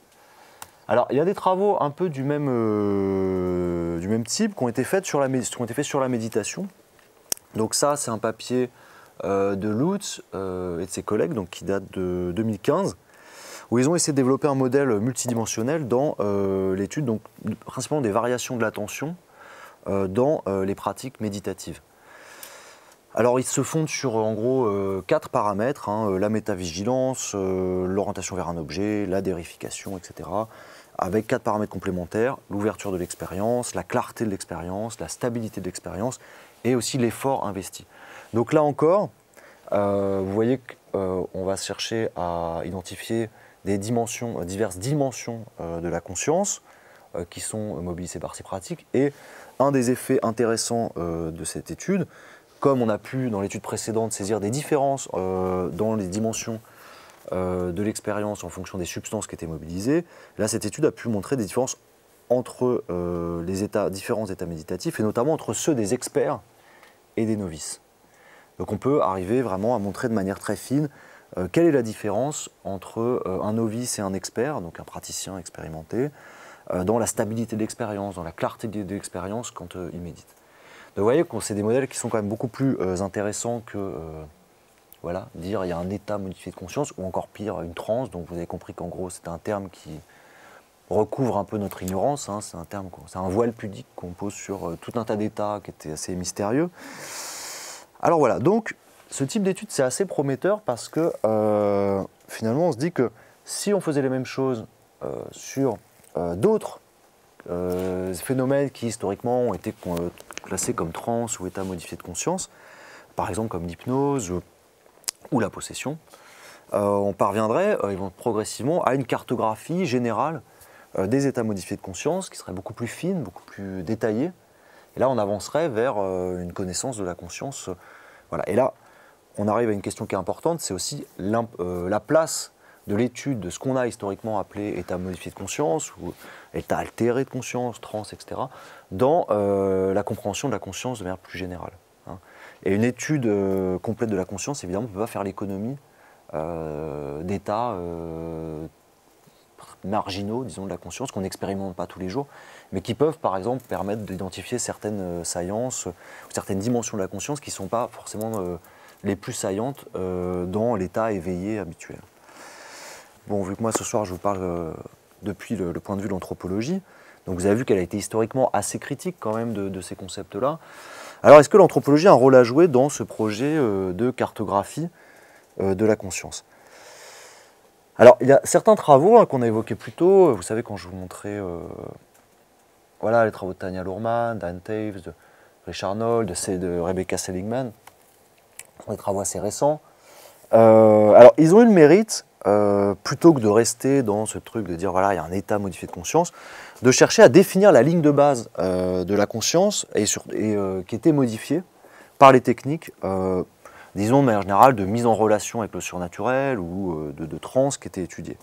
Alors, il y a des travaux un peu du même type qui ont été faits sur la méditation. Donc ça, c'est un papier de Lutz et de ses collègues, donc, qui date de 2015, où ils ont essayé de développer un modèle multidimensionnel dans l'étude, donc principalement des variations de l'attention dans les pratiques méditatives. Alors, ils se fondent sur, en gros, 4 paramètres, hein, la métavigilance, l'orientation vers un objet, la dérification, etc., avec 4 paramètres complémentaires, l'ouverture de l'expérience, la clarté de l'expérience, la stabilité de l'expérience, et aussi l'effort investi. Donc là encore, vous voyez qu'on va chercher à identifier des dimensions, diverses dimensions de la conscience qui sont mobilisées par ces pratiques, et un des effets intéressants de cette étude, comme on a pu, dans l'étude précédente, saisir des différences dans les dimensions de l'expérience en fonction des substances qui étaient mobilisées, là, cette étude a pu montrer des différences entre différents états méditatifs, et notamment entre ceux des experts et des novices. Donc on peut arriver vraiment à montrer de manière très fine quelle est la différence entre un novice et un expert, donc un praticien expérimenté, dans la stabilité de l'expérience, dans la clarté de l'expérience quand il médite. Donc vous voyez que c'est des modèles qui sont quand même beaucoup plus intéressants que voilà, dire il y a un état modifié de conscience, ou encore pire, une transe. Donc vous avez compris qu'en gros c'est un terme qui recouvre un peu notre ignorance, hein, c'est un voile pudique qu'on pose sur tout un tas d'états qui étaient assez mystérieux. Alors voilà, donc ce type d'étude c'est assez prometteur parce que finalement on se dit que si on faisait les mêmes choses sur d'autres phénomènes qui historiquement ont été classés comme trans ou état modifié de conscience, par exemple comme l'hypnose ou la possession, on parviendrait progressivement à une cartographie générale des états modifiés de conscience qui serait beaucoup plus fine, beaucoup plus détaillée. Et là, on avancerait vers une connaissance de la conscience. Voilà. Et là, on arrive à une question qui est importante, c'est aussi la place de l'étude de ce qu'on a historiquement appelé état modifié de conscience, ou état altéré de conscience, trans, etc., dans la compréhension de la conscience de manière plus générale. Hein. Et une étude complète de la conscience, évidemment, ne peut pas faire l'économie d'états marginaux, disons, de la conscience, qu'on n'expérimente pas tous les jours, mais qui peuvent, par exemple, permettre d'identifier certaines saillances, ou certaines dimensions de la conscience qui ne sont pas forcément les plus saillantes dans l'état éveillé habituel. Bon, vu que moi, ce soir, je vous parle depuis le point de vue de l'anthropologie, donc vous avez vu qu'elle a été historiquement assez critique quand même de ces concepts-là. Alors, est-ce que l'anthropologie a un rôle à jouer dans ce projet de cartographie de la conscience? Alors, il y a certains travaux qu'on a évoqués plus tôt. Vous savez, quand je vous montrais voilà, les travaux de Tanya Luhrmann, d'Anne Taves, de Richard Noll, de Rebecca Seligman, des travaux assez récents. Alors, ils ont eu le mérite, plutôt que de rester dans ce truc de dire, voilà, il y a un état modifié de conscience, de chercher à définir la ligne de base de la conscience qui était modifiée par les techniques disons de manière générale, de mise en relation avec le surnaturel ou de trans qui était étudiée.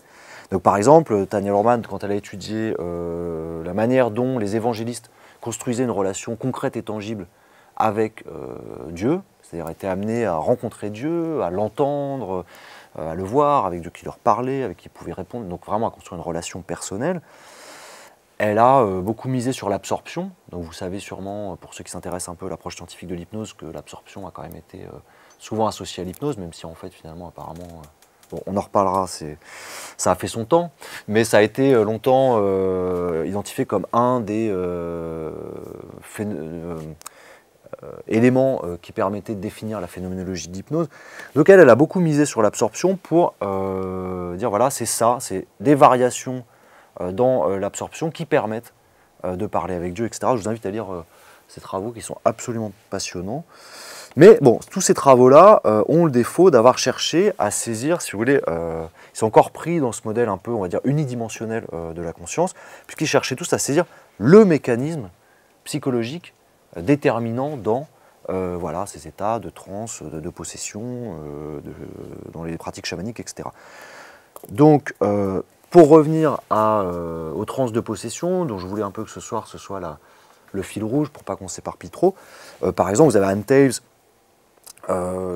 Donc par exemple, Tanya Luhrmann, quand elle a étudié la manière dont les évangélistes construisaient une relation concrète et tangible avec Dieu, c'est-à-dire étaient amenés à rencontrer Dieu, à l'entendre, à le voir, avec Dieu qui leur parlait, avec qui ils pouvaient répondre, donc vraiment à construire une relation personnelle. Elle a beaucoup misé sur l'absorption. Donc vous savez sûrement, pour ceux qui s'intéressent un peu à l'approche scientifique de l'hypnose, que l'absorption a quand même été souvent associée à l'hypnose, même si en fait finalement apparemment, bon, on en reparlera, ça a fait son temps, mais ça a été longtemps identifié comme un des éléments qui permettaient de définir la phénoménologie de l'hypnose. Donc elle a beaucoup misé sur l'absorption pour dire voilà, c'est ça, c'est des variations dans l'absorption qui permettent de parler avec Dieu, etc. Je vous invite à lire ces travaux qui sont absolument passionnants. Mais bon, tous ces travaux-là ont le défaut d'avoir cherché à saisir, si vous voulez, ils sont encore pris dans ce modèle un peu, on va dire, unidimensionnel de la conscience, puisqu'ils cherchaient tous à saisir le mécanisme psychologique déterminant dans voilà, ces états de transe, de possession, dans les pratiques chamaniques, etc. Donc, pour revenir aux transes de possession, dont je voulais un peu que ce soir ce soit le fil rouge pour pas qu'on s'éparpille trop, par exemple, vous avez Ann Taves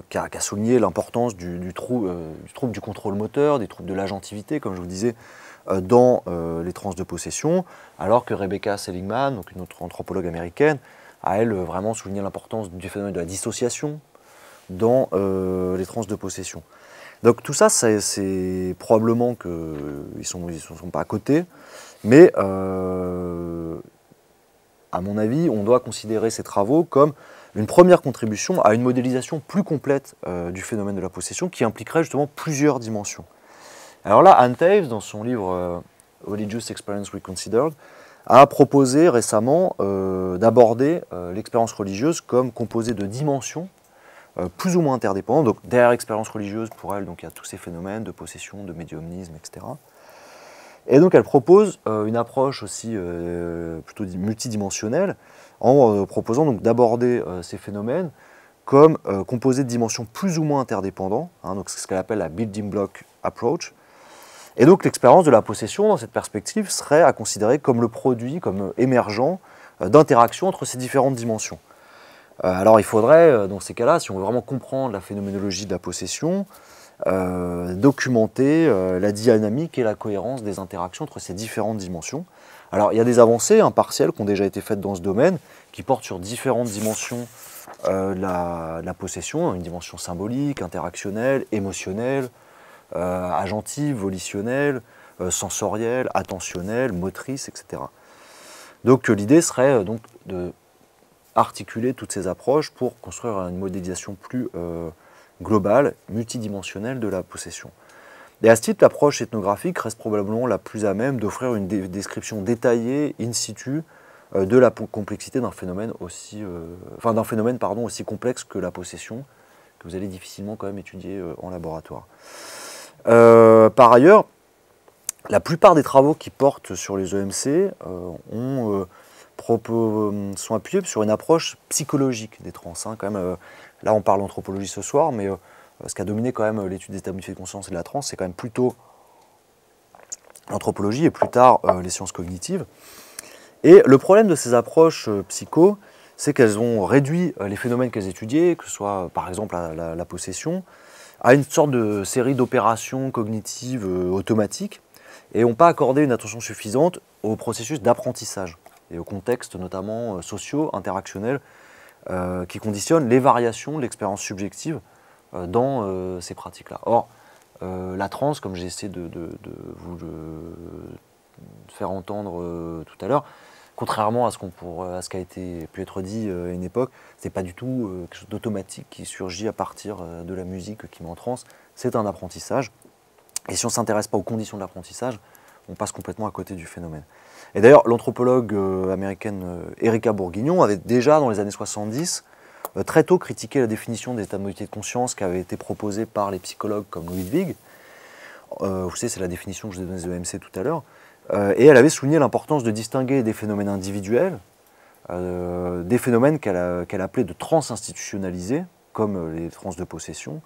qui a souligné l'importance du trouble du contrôle moteur, des troubles de l'agentivité, comme je vous disais, dans les transes de possession, alors que Rebecca Seligman, donc une autre anthropologue américaine, a elle vraiment souligné l'importance du phénomène de la dissociation dans les transes de possession. Donc tout ça, c'est probablement qu'ils ne sont pas à côté, mais à mon avis, on doit considérer ces travaux comme une première contribution à une modélisation plus complète du phénomène de la possession qui impliquerait justement plusieurs dimensions. Alors là, Ann Taves, dans son livre Religious Experience Reconsidered, a proposé récemment d'aborder l'expérience religieuse comme composée de dimensions plus ou moins interdépendantes. Donc derrière l'expérience religieuse, pour elle, donc, il y a tous ces phénomènes de possession, de médiumnisme, etc. Et donc elle propose une approche aussi plutôt multidimensionnelle, en proposant donc d'aborder ces phénomènes comme composés de dimensions plus ou moins interdépendantes, donc c'est ce qu'elle appelle la building block approach. Et donc l'expérience de la possession, dans cette perspective, serait à considérer comme le produit, comme émergent d'interactions entre ces différentes dimensions. Alors il faudrait, dans ces cas-là, si on veut vraiment comprendre la phénoménologie de la possession, documenter la dynamique et la cohérence des interactions entre ces différentes dimensions. Alors il y a des avancées partielles qui ont déjà été faites dans ce domaine, qui portent sur différentes dimensions de la possession, une dimension symbolique, interactionnelle, émotionnelle, agentive, volitionnelle, sensorielle, attentionnelle, motrice, etc. Donc l'idée serait donc de articuler toutes ces approches pour construire une modélisation plus globale, multidimensionnelle de la possession. Et à ce titre, l'approche ethnographique reste probablement la plus à même d'offrir une description détaillée, in situ, de la complexité d'un phénomène aussi, aussi complexe que la possession, que vous allez difficilement quand même étudier en laboratoire. Par ailleurs, la plupart des travaux qui portent sur les EMC sont appuyés sur une approche psychologique des trans. Quand même, là, on parle d'anthropologie ce soir, mais ce qui a dominé quand même l'étude des états modifiés de conscience et de la transe, c'est quand même plutôt l'anthropologie et plus tard les sciences cognitives. Et le problème de ces approches psycho, c'est qu'elles ont réduit les phénomènes qu'elles étudiaient, que ce soit par exemple la possession, à une sorte de série d'opérations cognitives automatiques et n'ont pas accordé une attention suffisante au processus d'apprentissage et aux contextes notamment sociaux, interactionnels, qui conditionnent les variations de l'expérience subjective dans ces pratiques-là. Or, la transe, comme j'ai essayé de vous le faire entendre tout à l'heure, contrairement à ce qui a pu être dit à une époque, ce n'est pas du tout quelque chose d'automatique qui surgit à partir de la musique qui met en transe, c'est un apprentissage. Et si on ne s'intéresse pas aux conditions de l'apprentissage, on passe complètement à côté du phénomène. Et d'ailleurs, l'anthropologue américaine Erika Bourguignon avait déjà, dans les années 70, très tôt critiqué la définition des états de modalité de conscience qui avait été proposée par les psychologues comme Louis Ludwig. Vous savez, c'est la définition que je vous ai donnée des EMC tout à l'heure. Et elle avait souligné l'importance de distinguer des phénomènes individuels, des phénomènes qu'elle appelait de transinstitutionnalisés, comme les trans de possession,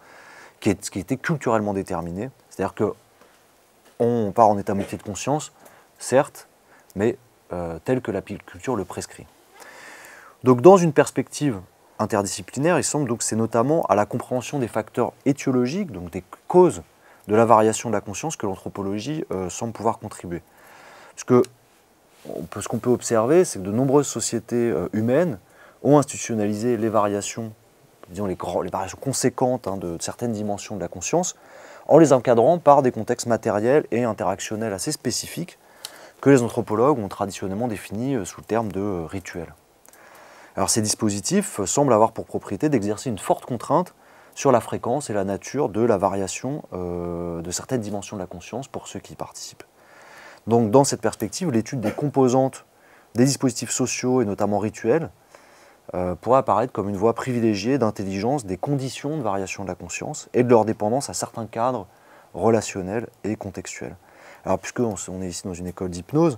qui étaient culturellement déterminés. C'est-à-dire qu'on part en état de modalité de conscience, certes, mais tel que la culture le prescrit. Donc dans une perspective interdisciplinaire, il semble donc que c'est notamment à la compréhension des facteurs étiologiques, donc des causes de la variation de la conscience, que l'anthropologie semble pouvoir contribuer. Parce que ce qu'on peut observer, c'est que de nombreuses sociétés humaines ont institutionnalisé les variations, disons les variations conséquentes de certaines dimensions de la conscience, en les encadrant par des contextes matériels et interactionnels assez spécifiques que les anthropologues ont traditionnellement définis sous le terme de rituel. Alors ces dispositifs semblent avoir pour propriété d'exercer une forte contrainte sur la fréquence et la nature de la variation de certaines dimensions de la conscience pour ceux qui y participent. Donc dans cette perspective, l'étude des composantes des dispositifs sociaux et notamment rituels pourrait apparaître comme une voie privilégiée d'intelligence des conditions de variation de la conscience et de leur dépendance à certains cadres relationnels et contextuels. Alors puisqu'on est ici dans une école d'hypnose,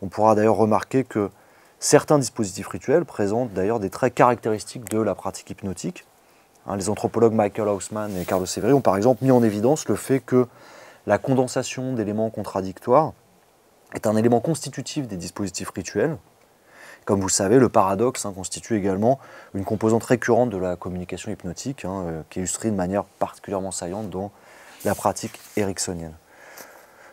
on pourra d'ailleurs remarquer que certains dispositifs rituels présentent d'ailleurs des traits caractéristiques de la pratique hypnotique. Les anthropologues Michael Hausmann et Carlos Severi ont par exemple mis en évidence le fait que la condensation d'éléments contradictoires est un élément constitutif des dispositifs rituels. Comme vous le savez, le paradoxe constitue également une composante récurrente de la communication hypnotique, qui est illustrée de manière particulièrement saillante dans la pratique ericksonienne.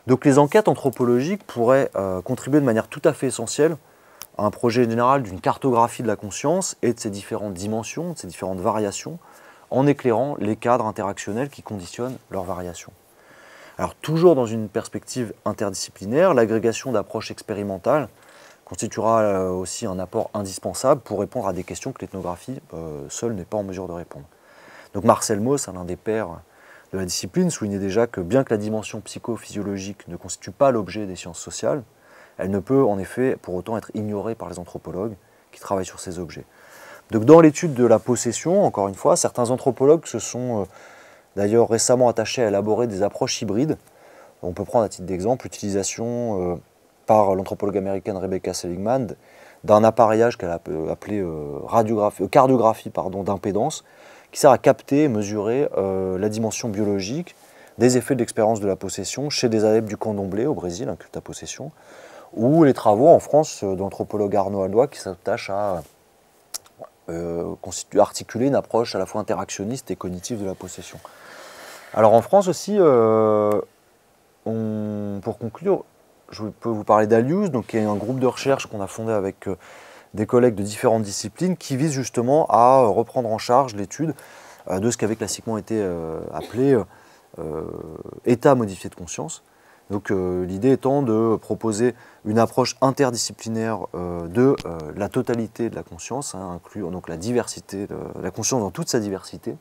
Donc les enquêtes anthropologiques pourraient contribuer de manière tout à fait essentielle à un projet général d'une cartographie de la conscience et de ses différentes dimensions, de ses différentes variations, en éclairant les cadres interactionnels qui conditionnent leurs variations. Alors toujours dans une perspective interdisciplinaire, l'agrégation d'approches expérimentales constituera aussi un apport indispensable pour répondre à des questions que l'ethnographie seule n'est pas en mesure de répondre. Donc Marcel Mauss, l'un des pères de la discipline, soulignait déjà que bien que la dimension psychophysiologique ne constitue pas l'objet des sciences sociales, elle ne peut en effet pour autant être ignorée par les anthropologues qui travaillent sur ces objets. Donc dans l'étude de la possession, encore une fois, certains anthropologues se sont d'ailleurs récemment attachés à élaborer des approches hybrides. On peut prendre à titre d'exemple l'utilisation par l'anthropologue américaine Rebecca Seligman d'un appareillage qu'elle a appelé cardiographie d'impédance, qui sert à capter et mesurer la dimension biologique des effets de l'expérience de la possession chez des adeptes du candomblé au Brésil, un culte à possession, ou les travaux en France de l'anthropologue Arnaud Alloy qui s'attache à articuler une approche à la fois interactionniste et cognitive de la possession. Alors en France aussi, pour conclure, je peux vous parler d'Alius, qui est un groupe de recherche qu'on a fondé avec des collègues de différentes disciplines qui vise justement à reprendre en charge l'étude de ce qui avait classiquement été appelé état modifié de conscience. Donc l'idée étant de proposer une approche interdisciplinaire de la totalité de la conscience, incluant donc la diversité, la conscience dans toute sa diversité,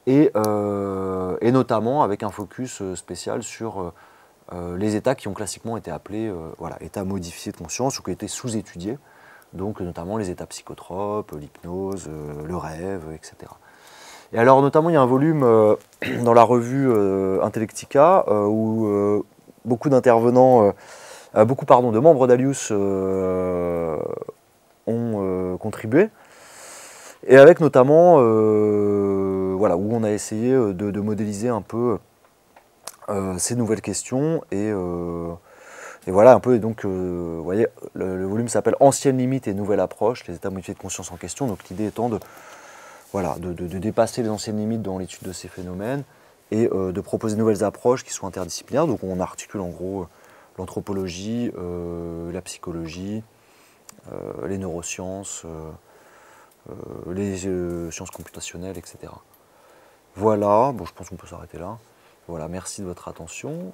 et notamment avec un focus spécial sur les états qui ont classiquement été appelés états modifiés de conscience ou qui ont été sous-étudiés, donc notamment les états psychotropes, l'hypnose, le rêve, etc. Et alors notamment il y a un volume dans la revue Intellectica où beaucoup d'intervenants, de membres d'Alius ont contribué, et avec notamment où on a essayé de modéliser un peu ces nouvelles questions et voilà un peu. Et donc vous voyez, le volume s'appelle Anciennes limites et nouvelles approches, les états modifiés de conscience en question. Donc l'idée étant de dépasser les anciennes limites dans l'étude de ces phénomènes et de proposer de nouvelles approches qui soient interdisciplinaires. Donc on articule en gros l'anthropologie, la psychologie, les neurosciences, les sciences computationnelles, etc. Voilà, je pense qu'on peut s'arrêter là. Voilà, merci de votre attention.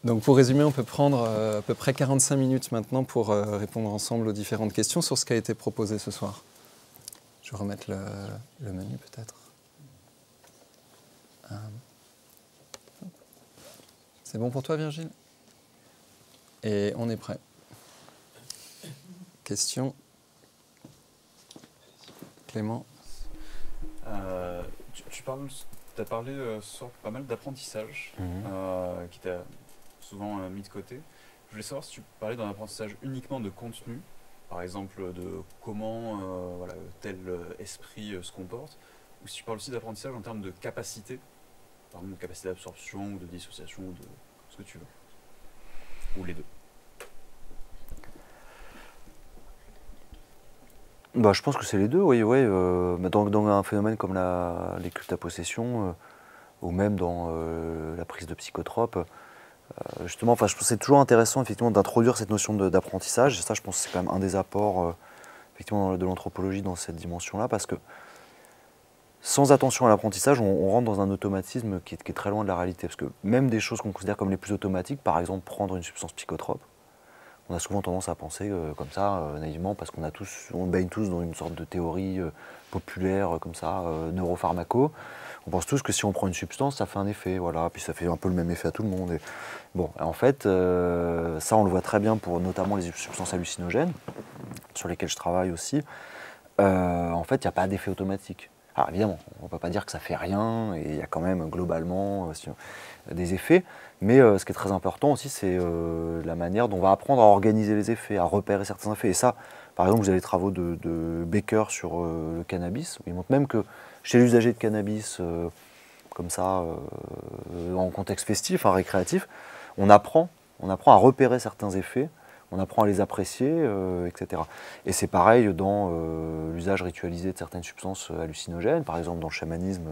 Donc pour résumer, on peut prendre à peu près 45 minutes maintenant pour répondre ensemble aux différentes questions sur ce qui a été proposé ce soir. Je vais remettre le menu peut-être. C'est bon pour toi, Virgile? Et on est prêt. Question? Clément? Tu as parlé sur pas mal d'apprentissage qui t'a souvent mis de côté. Je voulais savoir si tu parlais d'un apprentissage uniquement de contenu, par exemple de comment tel esprit se comporte, ou si tu parles aussi d'apprentissage en termes de capacité, par exemple de capacité d'absorption ou de dissociation ou de ce que tu veux, ou les deux. Je pense que c'est les deux, oui. Dans un phénomène comme les cultes à possession, ou même dans la prise de psychotropes, justement, je pense que c'est toujours intéressant effectivement d'introduire cette notion d'apprentissage. Et ça, je pense que c'est quand même un des apports effectivement de l'anthropologie dans cette dimension-là, parce que sans attention à l'apprentissage, on rentre dans un automatisme qui est très loin de la réalité. Parce que même des choses qu'on considère comme les plus automatiques, par exemple prendre une substance psychotrope, on a souvent tendance à penser comme ça, naïvement, parce on baigne tous dans une sorte de théorie populaires comme ça, neuropharmacaux, on pense tous que si on prend une substance, ça fait un effet, voilà, puis ça fait un peu le même effet à tout le monde. Et, bon, en fait, ça on le voit très bien pour notamment les substances hallucinogènes, sur lesquelles je travaille aussi. En fait, il n'y a pas d'effet automatique. Alors évidemment, on ne peut pas dire que ça fait rien, et il y a quand même globalement des effets, mais ce qui est très important aussi, c'est la manière dont on va apprendre à organiser les effets, à repérer certains effets. Et ça, par exemple, vous avez les travaux de Baker sur le cannabis, où il montre même que chez l'usager de cannabis, comme ça, en contexte festif, récréatif, on apprend à repérer certains effets, on apprend à les apprécier, etc. Et c'est pareil dans l'usage ritualisé de certaines substances hallucinogènes, par exemple dans le chamanisme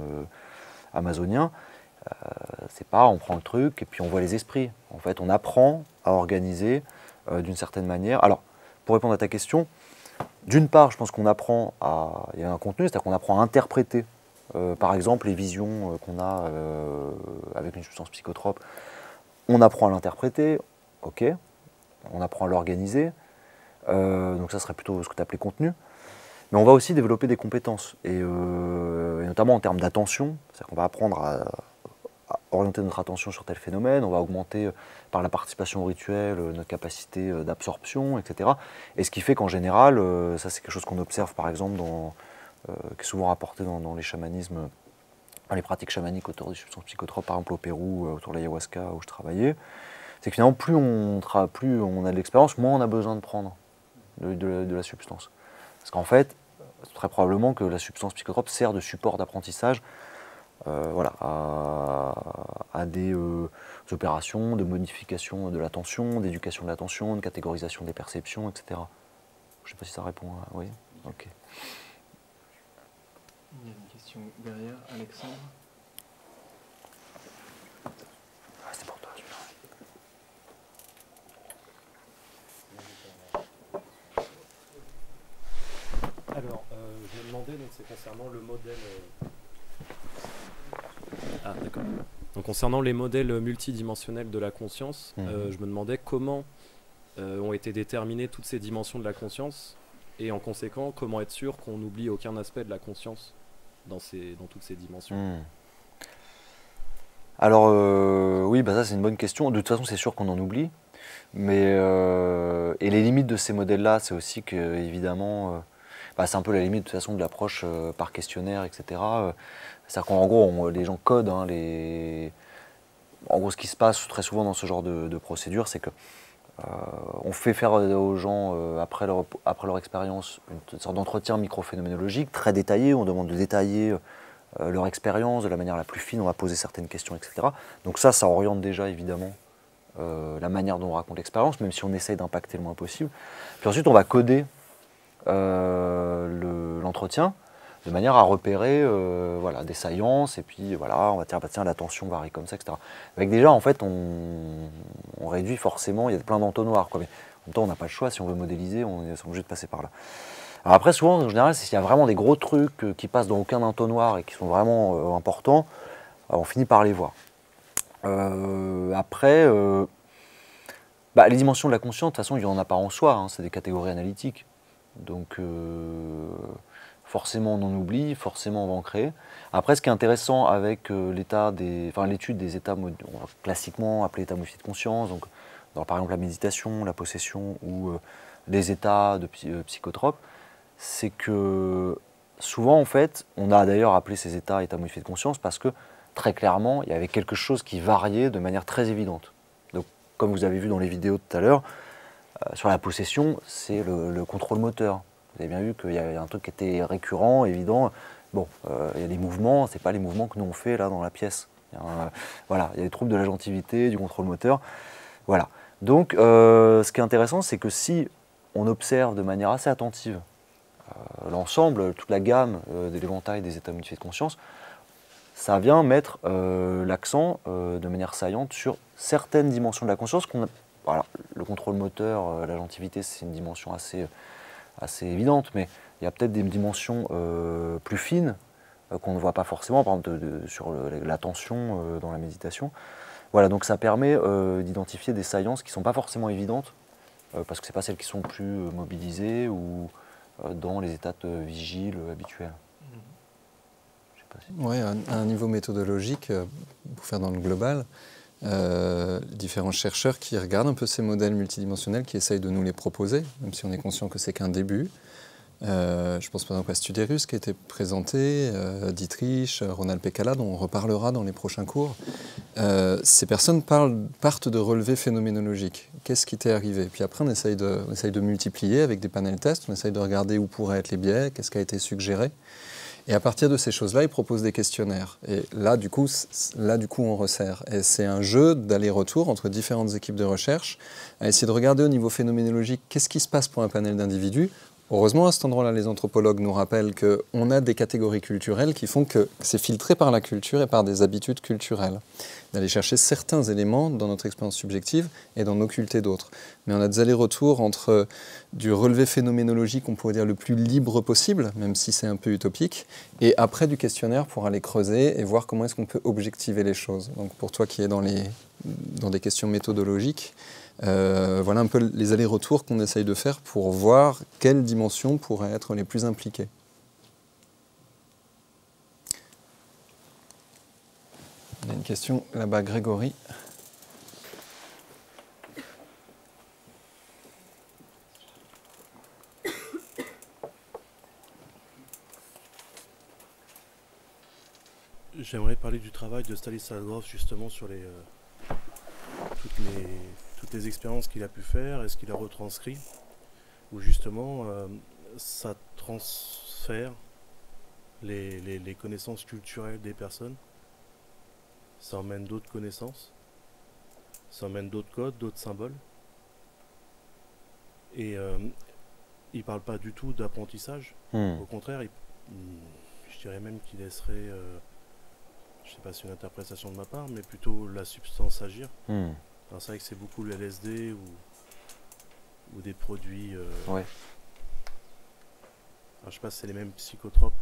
amazonien. C'est pas on prend le truc et puis on voit les esprits. En fait, on apprend à organiser d'une certaine manière. Alors, pour répondre à ta question, d'une part, je pense qu'on apprend à... Il y a un contenu, c'est-à-dire qu'on apprend à interpréter, par exemple, les visions qu'on a avec une substance psychotrope. On apprend à l'interpréter, ok. On apprend à l'organiser. Donc ça serait plutôt ce que tu appelais contenu. Mais on va aussi développer des compétences, et notamment en termes d'attention. C'est-à-dire qu'on va apprendre à orienter notre attention sur tel phénomène, on va augmenter par la participation au rituel notre capacité d'absorption, etc. Et ce qui fait qu'en général, ça c'est quelque chose qu'on observe par exemple, qui est souvent rapporté dans les chamanismes, dans les pratiques chamaniques autour des substances psychotropes, par exemple au Pérou, autour de l'ayahuasca où je travaillais, c'est que finalement plus on a de l'expérience, moins on a besoin de prendre de la substance. Parce qu'en fait, très probablement que la substance psychotrope sert de support d'apprentissage voilà, à des opérations de modification de l'attention, d'éducation de l'attention, de catégorisation des perceptions, etc. Je ne sais pas si ça répond à... Oui, ok. Il y a une question derrière, Alexandre. Ah, c'est pour toi, celui-là. Alors, je me demandais, donc c'est concernant le modèle... Ah, d'accord. Donc, concernant les modèles multidimensionnels de la conscience, je me demandais comment ont été déterminées toutes ces dimensions de la conscience, et en conséquent, comment être sûr qu'on n'oublie aucun aspect de la conscience dans toutes ces dimensions. Alors, oui, ça c'est une bonne question. De toute façon, c'est sûr qu'on en oublie. Mais, et les limites de ces modèles-là, c'est aussi que, évidemment, c'est un peu la limite de toute façon de l'approche par questionnaire, etc. C'est-à-dire qu'en gros, les gens codent. En gros, ce qui se passe très souvent dans ce genre de procédure, c'est que on fait faire aux gens, après leur expérience, une sorte d'entretien microphénoménologique très détaillé. On demande de détailler leur expérience de la manière la plus fine. On va poser certaines questions, etc. Donc ça oriente déjà, évidemment, la manière dont on raconte l'expérience, même si on essaye d'impacter le moins possible. Puis ensuite, on va coder l'entretien de manière à repérer voilà, des saillances, et puis voilà, on va dire, tiens, l'attention varie comme ça, etc. Avec déjà, en fait, on réduit forcément, il y a plein d'entonnoirs, quoi, mais en même temps, on n'a pas le choix, si on veut modéliser, on est obligé de passer par là. Alors après, souvent, en général, s'il y a vraiment des gros trucs qui passent dans aucun entonnoir et qui sont vraiment importants, on finit par les voir. Après, les dimensions de la conscience, de toute façon, il n'y en a pas en soi, c'est des catégories analytiques. Donc, forcément, on en oublie, forcément, on va en créer. Après, ce qui est intéressant avec l'étude des états, on va classiquement appeler états modifiés de conscience, donc, par exemple la méditation, la possession ou les états de psychotropes, c'est que souvent, en fait, on a d'ailleurs appelé ces états modifiés de conscience parce que, très clairement, il y avait quelque chose qui variait de manière très évidente. Donc, comme vous avez vu dans les vidéos tout à l'heure, sur la possession, c'est le contrôle moteur. Vous avez bien vu qu'il y a un truc qui était récurrent, évident. Bon, il y a des mouvements, c'est pas les mouvements que nous on fait là dans la pièce. Voilà, il y a des troubles de l'agentivité, du contrôle moteur. Voilà. Donc, ce qui est intéressant, c'est que si on observe de manière assez attentive l'ensemble, toute la gamme de l'éventail des états modifiés de conscience, ça vient mettre l'accent de manière saillante sur certaines dimensions de la conscience. Voilà, le contrôle moteur, l'agentivité, c'est une dimension assez évidente, mais il y a peut-être des dimensions plus fines qu'on ne voit pas forcément, par exemple sur l'attention dans la méditation. Voilà, donc ça permet d'identifier des saillances qui ne sont pas forcément évidentes, parce que ce n'est pas celles qui sont plus mobilisées ou dans les états de vigile habituels. sais pas si... Oui, à un niveau méthodologique, pour faire dans le global, différents chercheurs qui regardent un peu ces modèles multidimensionnels, qui essayent de nous les proposer, même si on est conscient que c'est qu'un début. Je pense par exemple à Studérus qui a été présenté, Dietrich, Ronald Pekkala, dont on reparlera dans les prochains cours. Ces personnes partent de relevés phénoménologiques. Qu'est-ce qui t'est arrivé? Puis après, on essaye de multiplier avec des panels tests, on essaye de regarder où pourraient être les biais, qu'est-ce qui a été suggéré. Et à partir de ces choses-là, ils proposent des questionnaires. Et là, du coup, on resserre. Et c'est un jeu d'aller-retour entre différentes équipes de recherche, à essayer de regarder au niveau phénoménologique qu'est-ce qui se passe pour un panel d'individus. Heureusement, à cet endroit-là, les anthropologues nous rappellent qu'on a des catégories culturelles qui font que c'est filtré par la culture et par des habitudes culturelles. D'aller chercher certains éléments dans notre expérience subjective et d'en occulter d'autres. Mais on a des allers-retours entre du relevé phénoménologique, on pourrait dire le plus libre possible, même si c'est un peu utopique, et après du questionnaire pour aller creuser et voir comment est-ce qu'on peut objectiver les choses. Donc pour toi qui es dans des questions méthodologiques, voilà un peu les allers-retours qu'on essaye de faire pour voir quelles dimensions pourraient être les plus impliquées. Il y a une question là-bas, Grégory. J'aimerais parler du travail de Stanisław Grof justement sur toutes les expériences qu'il a pu faire et ce qu'il a retranscrit, où justement ça transfère les connaissances culturelles des personnes, ça emmène d'autres connaissances, ça emmène d'autres codes, d'autres symboles, et il parle pas du tout d'apprentissage, au contraire, je dirais même qu'il laisserait, je sais pas si c'est une interprétation de ma part, mais plutôt la substance agir. Alors c'est vrai que c'est beaucoup le LSD ou des produits. Ouais. Alors je sais pas si c'est les mêmes psychotropes.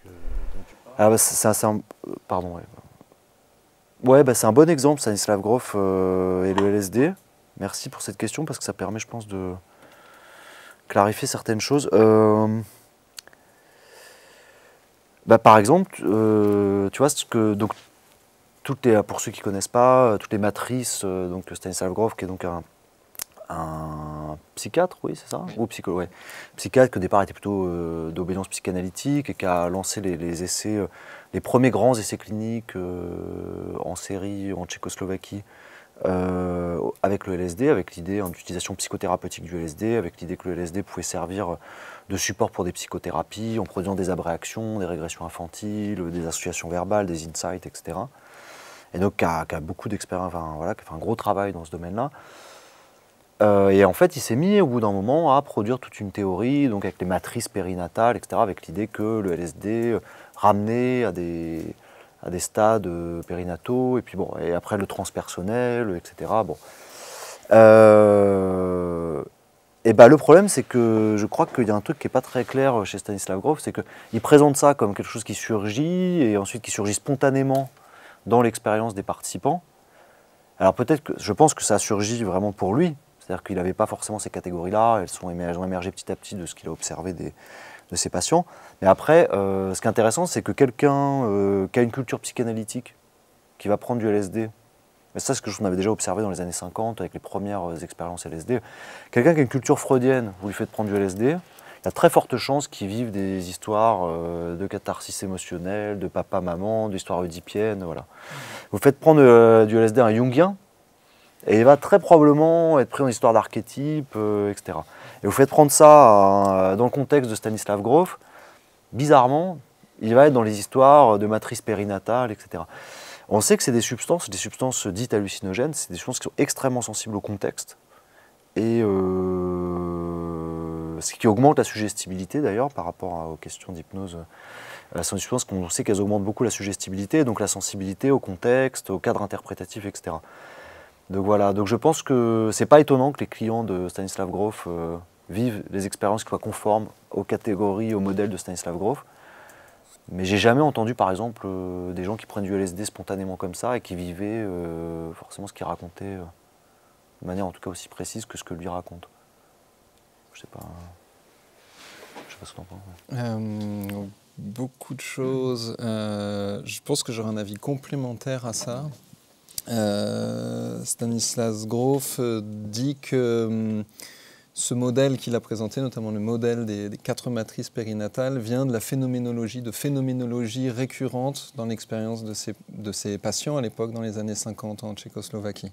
Dont tu parles. Ah bah pardon. Ouais, ouais bah c'est un bon exemple, Stanisław Grof et le LSD. Merci pour cette question parce que ça permet, je pense, de clarifier certaines choses. Bah, par exemple, tu vois, donc, pour ceux qui ne connaissent pas, toutes les matrices, donc Stanisław Grof, qui est donc un psychiatre, oui, c'est ça? Ou psychologue, ouais. Psychiatre qui au départ était plutôt d'obédience psychanalytique et qui a lancé les essais, les premiers grands essais cliniques en série en Tchécoslovaquie avec le LSD, avec l'idée d'utilisation psychothérapeutique du LSD, avec l'idée que le LSD pouvait servir de support pour des psychothérapies en produisant des abréactions, des régressions infantiles, des associations verbales, des insights, etc. Et donc qui a beaucoup d'expérience, enfin, voilà, qui a fait un gros travail dans ce domaine-là. Et en fait, il s'est mis au bout d'un moment à produire toute une théorie, donc avec les matrices périnatales, etc., avec l'idée que le LSD ramenait à des stades périnataux, et puis bon, et après le transpersonnel, etc. Bon. Et bah, le problème, c'est que je crois qu'il y a un truc qui n'est pas très clair chez Stanisław Grof, c'est qu'il présente ça comme quelque chose qui surgit, et ensuite qui surgit spontanément dans l'expérience des participants. Alors peut-être que, je pense que ça surgit vraiment pour lui, c'est-à-dire qu'il n'avait pas forcément ces catégories-là, elles ont émergé petit à petit de ce qu'il a observé de ses patients. Mais après, ce qui est intéressant, c'est que quelqu'un qui a une culture psychanalytique, qui va prendre du LSD, mais ça, c'est ce que j'en avais déjà observé dans les années 50, avec les premières expériences LSD, quelqu'un qui a une culture freudienne, vous lui faites prendre du LSD, il y a très forte chance qu'il vive des histoires de catharsis émotionnelle, de papa-maman, d'histoires oedipiennes, voilà. Vous faites prendre du LSD à un Jungien, et il va très probablement être pris dans l'histoire d'archétypes, etc. Et vous faites prendre ça dans le contexte de Stanisław Grof, bizarrement, il va être dans les histoires de matrices périnatales, etc. On sait que c'est des substances dites hallucinogènes, c'est des substances qui sont extrêmement sensibles au contexte, et ce qui augmente la suggestibilité d'ailleurs par rapport aux questions d'hypnose. Ce sont des substances qu'on sait qu'elles augmentent beaucoup la suggestibilité, donc la sensibilité au contexte, au cadre interprétatif, etc. Donc voilà, donc je pense que c'est pas étonnant que les clients de Stanisław Grof vivent les expériences qui soient conformes aux catégories, aux modèles de Stanisław Grof. Mais j'ai jamais entendu par exemple des gens qui prennent du LSD spontanément comme ça et qui vivaient forcément ce qu'il racontait de manière en tout cas aussi précise que ce que lui raconte. Je sais pas ce que t'en penses. beaucoup de choses. Je pense que j'aurai un avis complémentaire à ça. Stanislas Grof dit que ce modèle qu'il a présenté, notamment le modèle des 4 matrices périnatales, vient de la phénoménologie récurrente dans l'expérience de ces patients à l'époque, dans les années 50 en Tchécoslovaquie.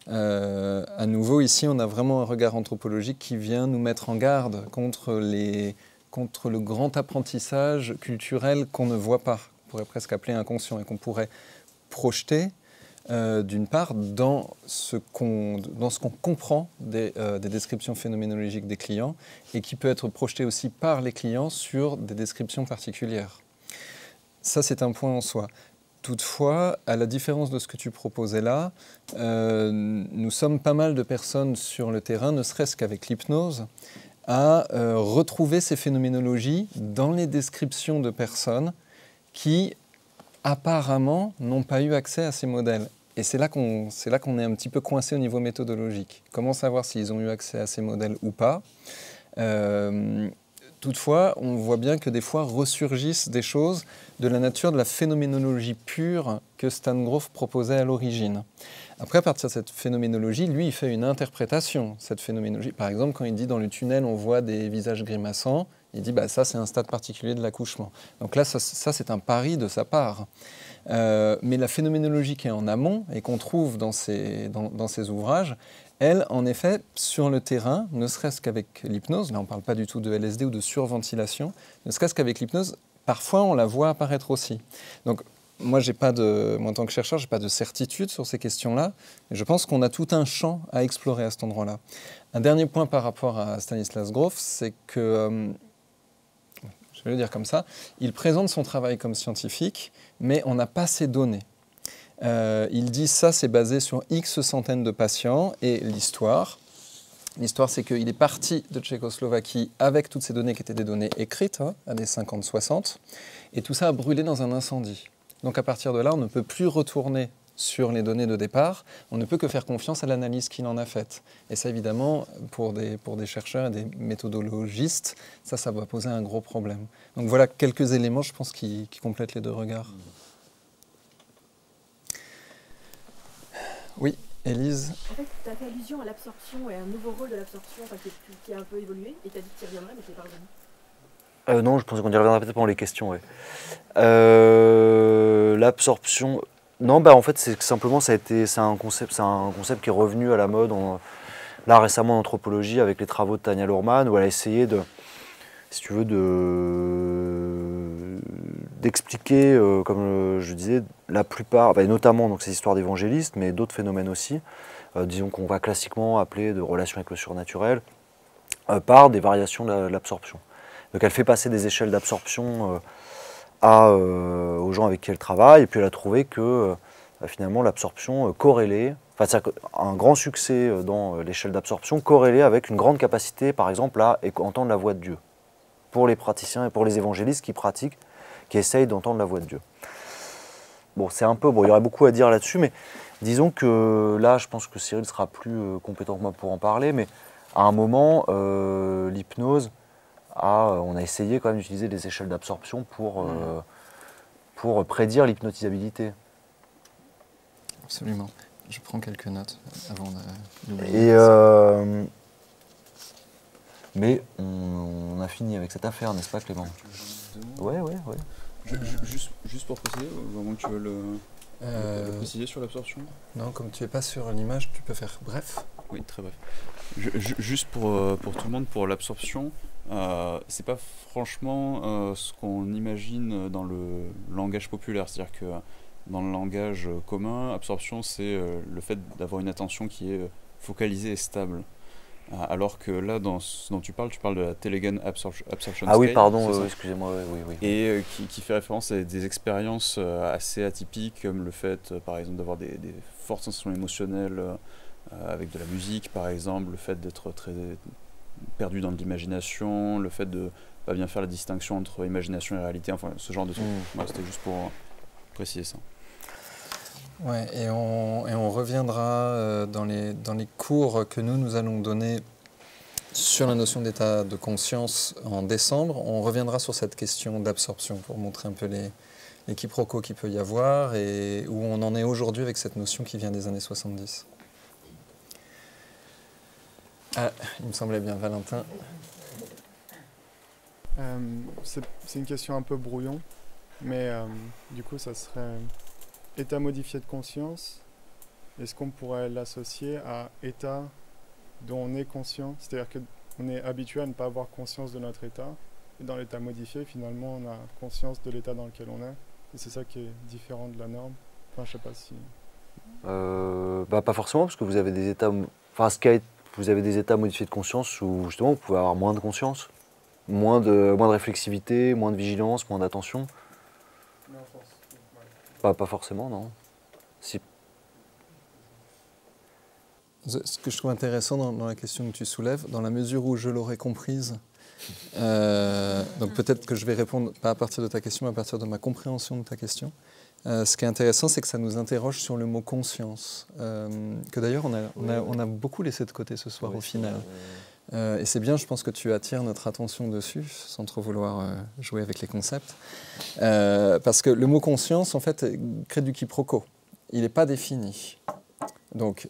À nouveau, ici, on a vraiment un regard anthropologique qui vient nous mettre en garde contre le grand apprentissage culturel qu'on ne voit pas, qu'on pourrait presque appeler inconscient, et qu'on pourrait projeter d'une part dans ce qu'on comprend des descriptions phénoménologiques des clients et qui peut être projeté aussi par les clients sur des descriptions particulières. Ça, c'est un point en soi. Toutefois, à la différence de ce que tu proposais là, nous sommes pas mal de personnes sur le terrain, ne serait-ce qu'avec l'hypnose, à retrouver ces phénoménologies dans les descriptions de personnes qui apparemment n'ont pas eu accès à ces modèles. Et c'est là qu'on est un petit peu coincé au niveau méthodologique. Comment savoir s'ils ont eu accès à ces modèles ou pas? Toutefois, on voit bien que des fois ressurgissent des choses de la nature de la phénoménologie pure que Stan Grof proposait à l'origine. Après, à partir de cette phénoménologie, lui, il fait une interprétation, cette phénoménologie. Par exemple, quand il dit dans le tunnel, on voit des visages grimaçants, il dit bah, ça, c'est un stade particulier de l'accouchement. Donc là, ça c'est un pari de sa part. Mais la phénoménologie qui est en amont et qu'on trouve dans ces ouvrages, elle, en effet, sur le terrain, ne serait-ce qu'avec l'hypnose, là on ne parle pas du tout de LSD ou de surventilation, ne serait-ce qu'avec l'hypnose, parfois on la voit apparaître aussi. Donc moi, en tant que chercheur, je n'ai pas de certitude sur ces questions-là, mais je pense qu'on a tout un champ à explorer à cet endroit-là. Un dernier point par rapport à Stanislas Grof, c'est que, je vais le dire comme ça, il présente son travail comme scientifique, mais on n'a pas ces données. Il dit ça, c'est basé sur X centaines de patients et l'histoire. L'histoire, c'est qu'il est parti de Tchécoslovaquie avec toutes ces données qui étaient des données écrites, années 50-60, et tout ça a brûlé dans un incendie. Donc à partir de là, on ne peut plus retourner sur les données de départ, on ne peut que faire confiance à l'analyse qu'il en a faite. Et ça, évidemment, pour des chercheurs et des méthodologistes, ça va poser un gros problème. Donc voilà quelques éléments, je pense, qui complètent les deux regards. Oui, Élise. En fait, tu as fait allusion à l'absorption et à un nouveau rôle de l'absorption qui a un peu évolué, et tu as dit que tu y reviendrais, mais tu n'es pas revenu. Non, je pense qu'on y reviendra peut-être pendant les questions. Ouais. L'absorption, non, bah en fait c'est simplement c'est un concept qui est revenu à la mode là récemment en anthropologie avec les travaux de Tania Luhrmann où elle a essayé si tu veux, d'expliquer, comme je disais, la plupart, notamment donc, ces histoires d'évangélistes, mais d'autres phénomènes aussi, disons qu'on va classiquement appeler de relations avec le surnaturel, par des variations de l'absorption. Donc elle fait passer des échelles d'absorption aux gens avec qui elle travaille, et puis elle a trouvé que finalement l'absorption corrélait, c'est-à-dire qu'un grand succès dans l'échelle d'absorption corrélait avec une grande capacité, par exemple, à entendre la voix de Dieu. Pour les praticiens et pour les évangélistes qui pratiquent, qui essayent d'entendre la voix de Dieu. Bon, il y aurait beaucoup à dire là-dessus, mais disons que là, je pense que Cyril sera plus compétent que moi pour en parler, mais à un moment, l'hypnose, on a essayé quand même d'utiliser des échelles d'absorption pour prédire l'hypnotisabilité. Absolument. Je prends quelques notes avant d'oublier. Mais on a fini avec cette affaire, n'est-ce pas, Clément? Ouais. Juste pour préciser, vraiment que tu veux le préciser sur l'absorption? Non, comme tu n'es pas sur l'image, tu peux faire bref. Oui, très bref. Juste pour tout le monde, pour l'absorption, c'est pas franchement ce qu'on imagine dans le langage populaire. C'est-à-dire que dans le langage commun, absorption, c'est le fait d'avoir une attention qui est focalisée et stable. Alors que là, dans ce dont tu parles de la Telegan Absorption Scale. Ah oui, pardon, excusez-moi, oui. Et qui fait référence à des expériences assez atypiques, comme le fait, par exemple, d'avoir des fortes sensations émotionnelles avec de la musique, par exemple, le fait d'être très perdu dans de l'imagination, le fait de ne pas bien faire la distinction entre imagination et réalité, enfin, ce genre de trucs. Ouais, c'était juste pour préciser ça. Ouais, et on reviendra dans les cours que nous allons donner sur la notion d'état de conscience en décembre. On reviendra sur cette question d'absorption pour montrer un peu les quiproquos qu'il peut y avoir et où on en est aujourd'hui avec cette notion qui vient des années 70. Ah, il me semblait bien, Valentin. C'est une question un peu brouillon, mais du coup ça serait état modifié de conscience. Est-ce qu'on pourrait l'associer à état dont on est conscient? C'est-à-dire qu'on est habitué à ne pas avoir conscience de notre état, et dans l'état modifié, finalement, on a conscience de l'état dans lequel on est, et c'est ça qui est différent de la norme. Enfin, je sais pas si... Pas forcément, parce que vous avez des états... Enfin, vous avez des états modifiés de conscience où, justement, vous pouvez avoir moins de conscience, moins de réflexivité, moins de vigilance, moins d'attention. Pas forcément, non. Si. Ce que je trouve intéressant dans la question que tu soulèves, dans la mesure où je l'aurais comprise, donc peut-être que je vais répondre pas à partir de ta question, mais à partir de ma compréhension de ta question. Ce qui est intéressant, c'est que ça nous interroge sur le mot conscience, que d'ailleurs on a beaucoup laissé de côté ce soir, oui, au final. Et c'est bien, je pense que tu attires notre attention dessus, sans trop vouloir jouer avec les concepts. Parce que le mot conscience, en fait, crée du quiproquo. Il n'est pas défini. Donc,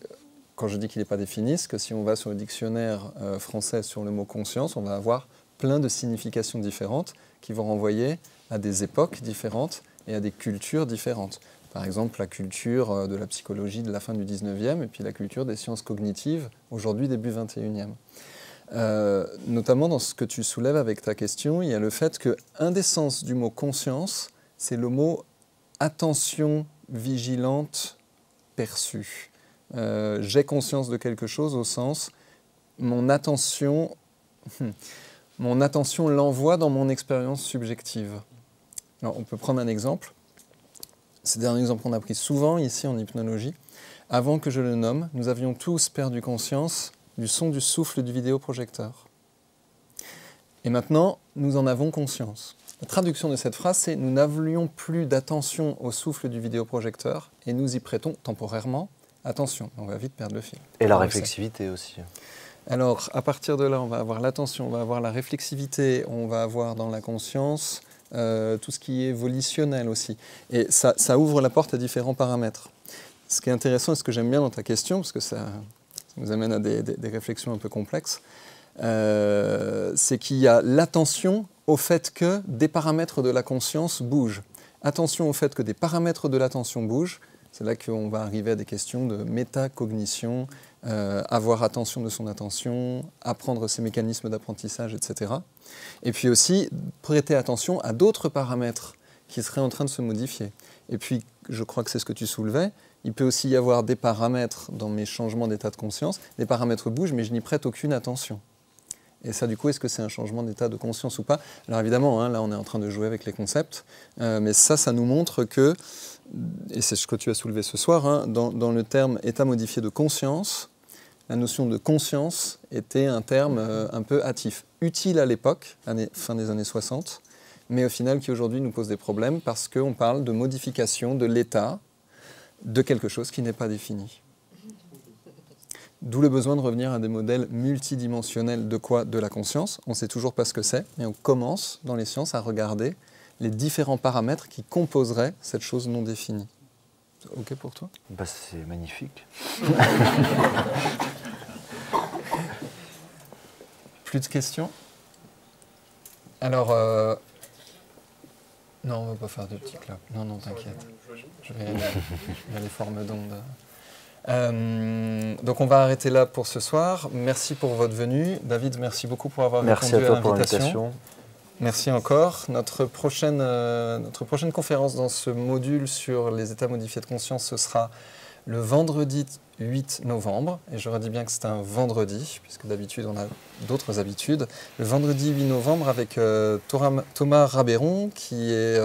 quand je dis qu'il n'est pas défini, c'est que si on va sur le dictionnaire français sur le mot conscience, on va avoir plein de significations différentes qui vont renvoyer à des époques différentes et à des cultures différentes. Par exemple, la culture de la psychologie de la fin du 19e et puis la culture des sciences cognitives, aujourd'hui début 21e. Notamment dans ce que tu soulèves avec ta question, il y a le fait qu'un des sens du mot conscience, c'est le mot attention vigilante perçue. J'ai conscience de quelque chose au sens mon attention l'envoie dans mon expérience subjective. Alors, on peut prendre un exemple. C'est un exemple qu'on a pris souvent ici en hypnologie. Avant que je le nomme, nous avions tous perdu conscience du son du souffle du vidéoprojecteur. Et maintenant, nous en avons conscience. La traduction de cette phrase, c'est « Nous n'avions plus d'attention au souffle du vidéoprojecteur et nous y prêtons temporairement attention ». On va vite perdre le fil. Et la réflexivité aussi. Alors, à partir de là, on va avoir l'attention, on va avoir la réflexivité, on va avoir dans la conscience tout ce qui est volitionnel aussi. Et ça ouvre la porte à différents paramètres. Ce qui est intéressant et ce que j'aime bien dans ta question, parce que ça nous amène à des réflexions un peu complexes, c'est qu'il y a l'attention au fait que des paramètres de la conscience bougent. Attention au fait que des paramètres de l'attention bougent. C'est là qu'on va arriver à des questions de métacognition, avoir attention de son attention, apprendre ses mécanismes d'apprentissage, etc. Et puis aussi prêter attention à d'autres paramètres qui seraient en train de se modifier. Et puis, je crois que c'est ce que tu soulevais, il peut aussi y avoir des paramètres dans mes changements d'état de conscience, les paramètres bougent, mais je n'y prête aucune attention. Et ça, du coup, est-ce que c'est un changement d'état de conscience ou pas? Alors évidemment, hein, là, on est en train de jouer avec les concepts, mais ça nous montre que, et c'est ce que tu as soulevé ce soir, hein, dans le terme état modifié de conscience, la notion de conscience était un terme un peu hâtif, utile à l'époque, fin des années 60, mais au final qui aujourd'hui nous pose des problèmes parce qu'on parle de modification de l'état de quelque chose qui n'est pas défini. D'où le besoin de revenir à des modèles multidimensionnels de quoi? De la conscience. On ne sait toujours pas ce que c'est, mais on commence dans les sciences à regarder les différents paramètres qui composeraient cette chose non définie. OK pour toi? C'est magnifique. Plus de questions? Alors, non, on ne va pas faire de petits claps. Non, t'inquiète. Je vais y aller forme d'onde. Donc on va arrêter là pour ce soir. Merci pour votre venue. David, merci beaucoup pour avoir répondu à l'invitation. Merci encore. Notre prochaine conférence dans ce module sur les états modifiés de conscience, ce sera le vendredi 8 novembre. Et je redis bien que c'est un vendredi, puisque d'habitude on a d'autres habitudes. Le vendredi 8 novembre avec Thomas Rabéron, qui est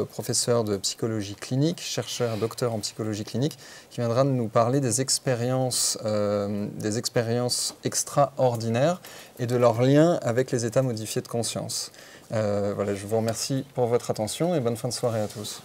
professeur de psychologie clinique, chercheur, docteur en psychologie clinique, qui viendra nous parler des expériences extraordinaires et de leur lien avec les états modifiés de conscience. Voilà, je vous remercie pour votre attention et bonne fin de soirée à tous.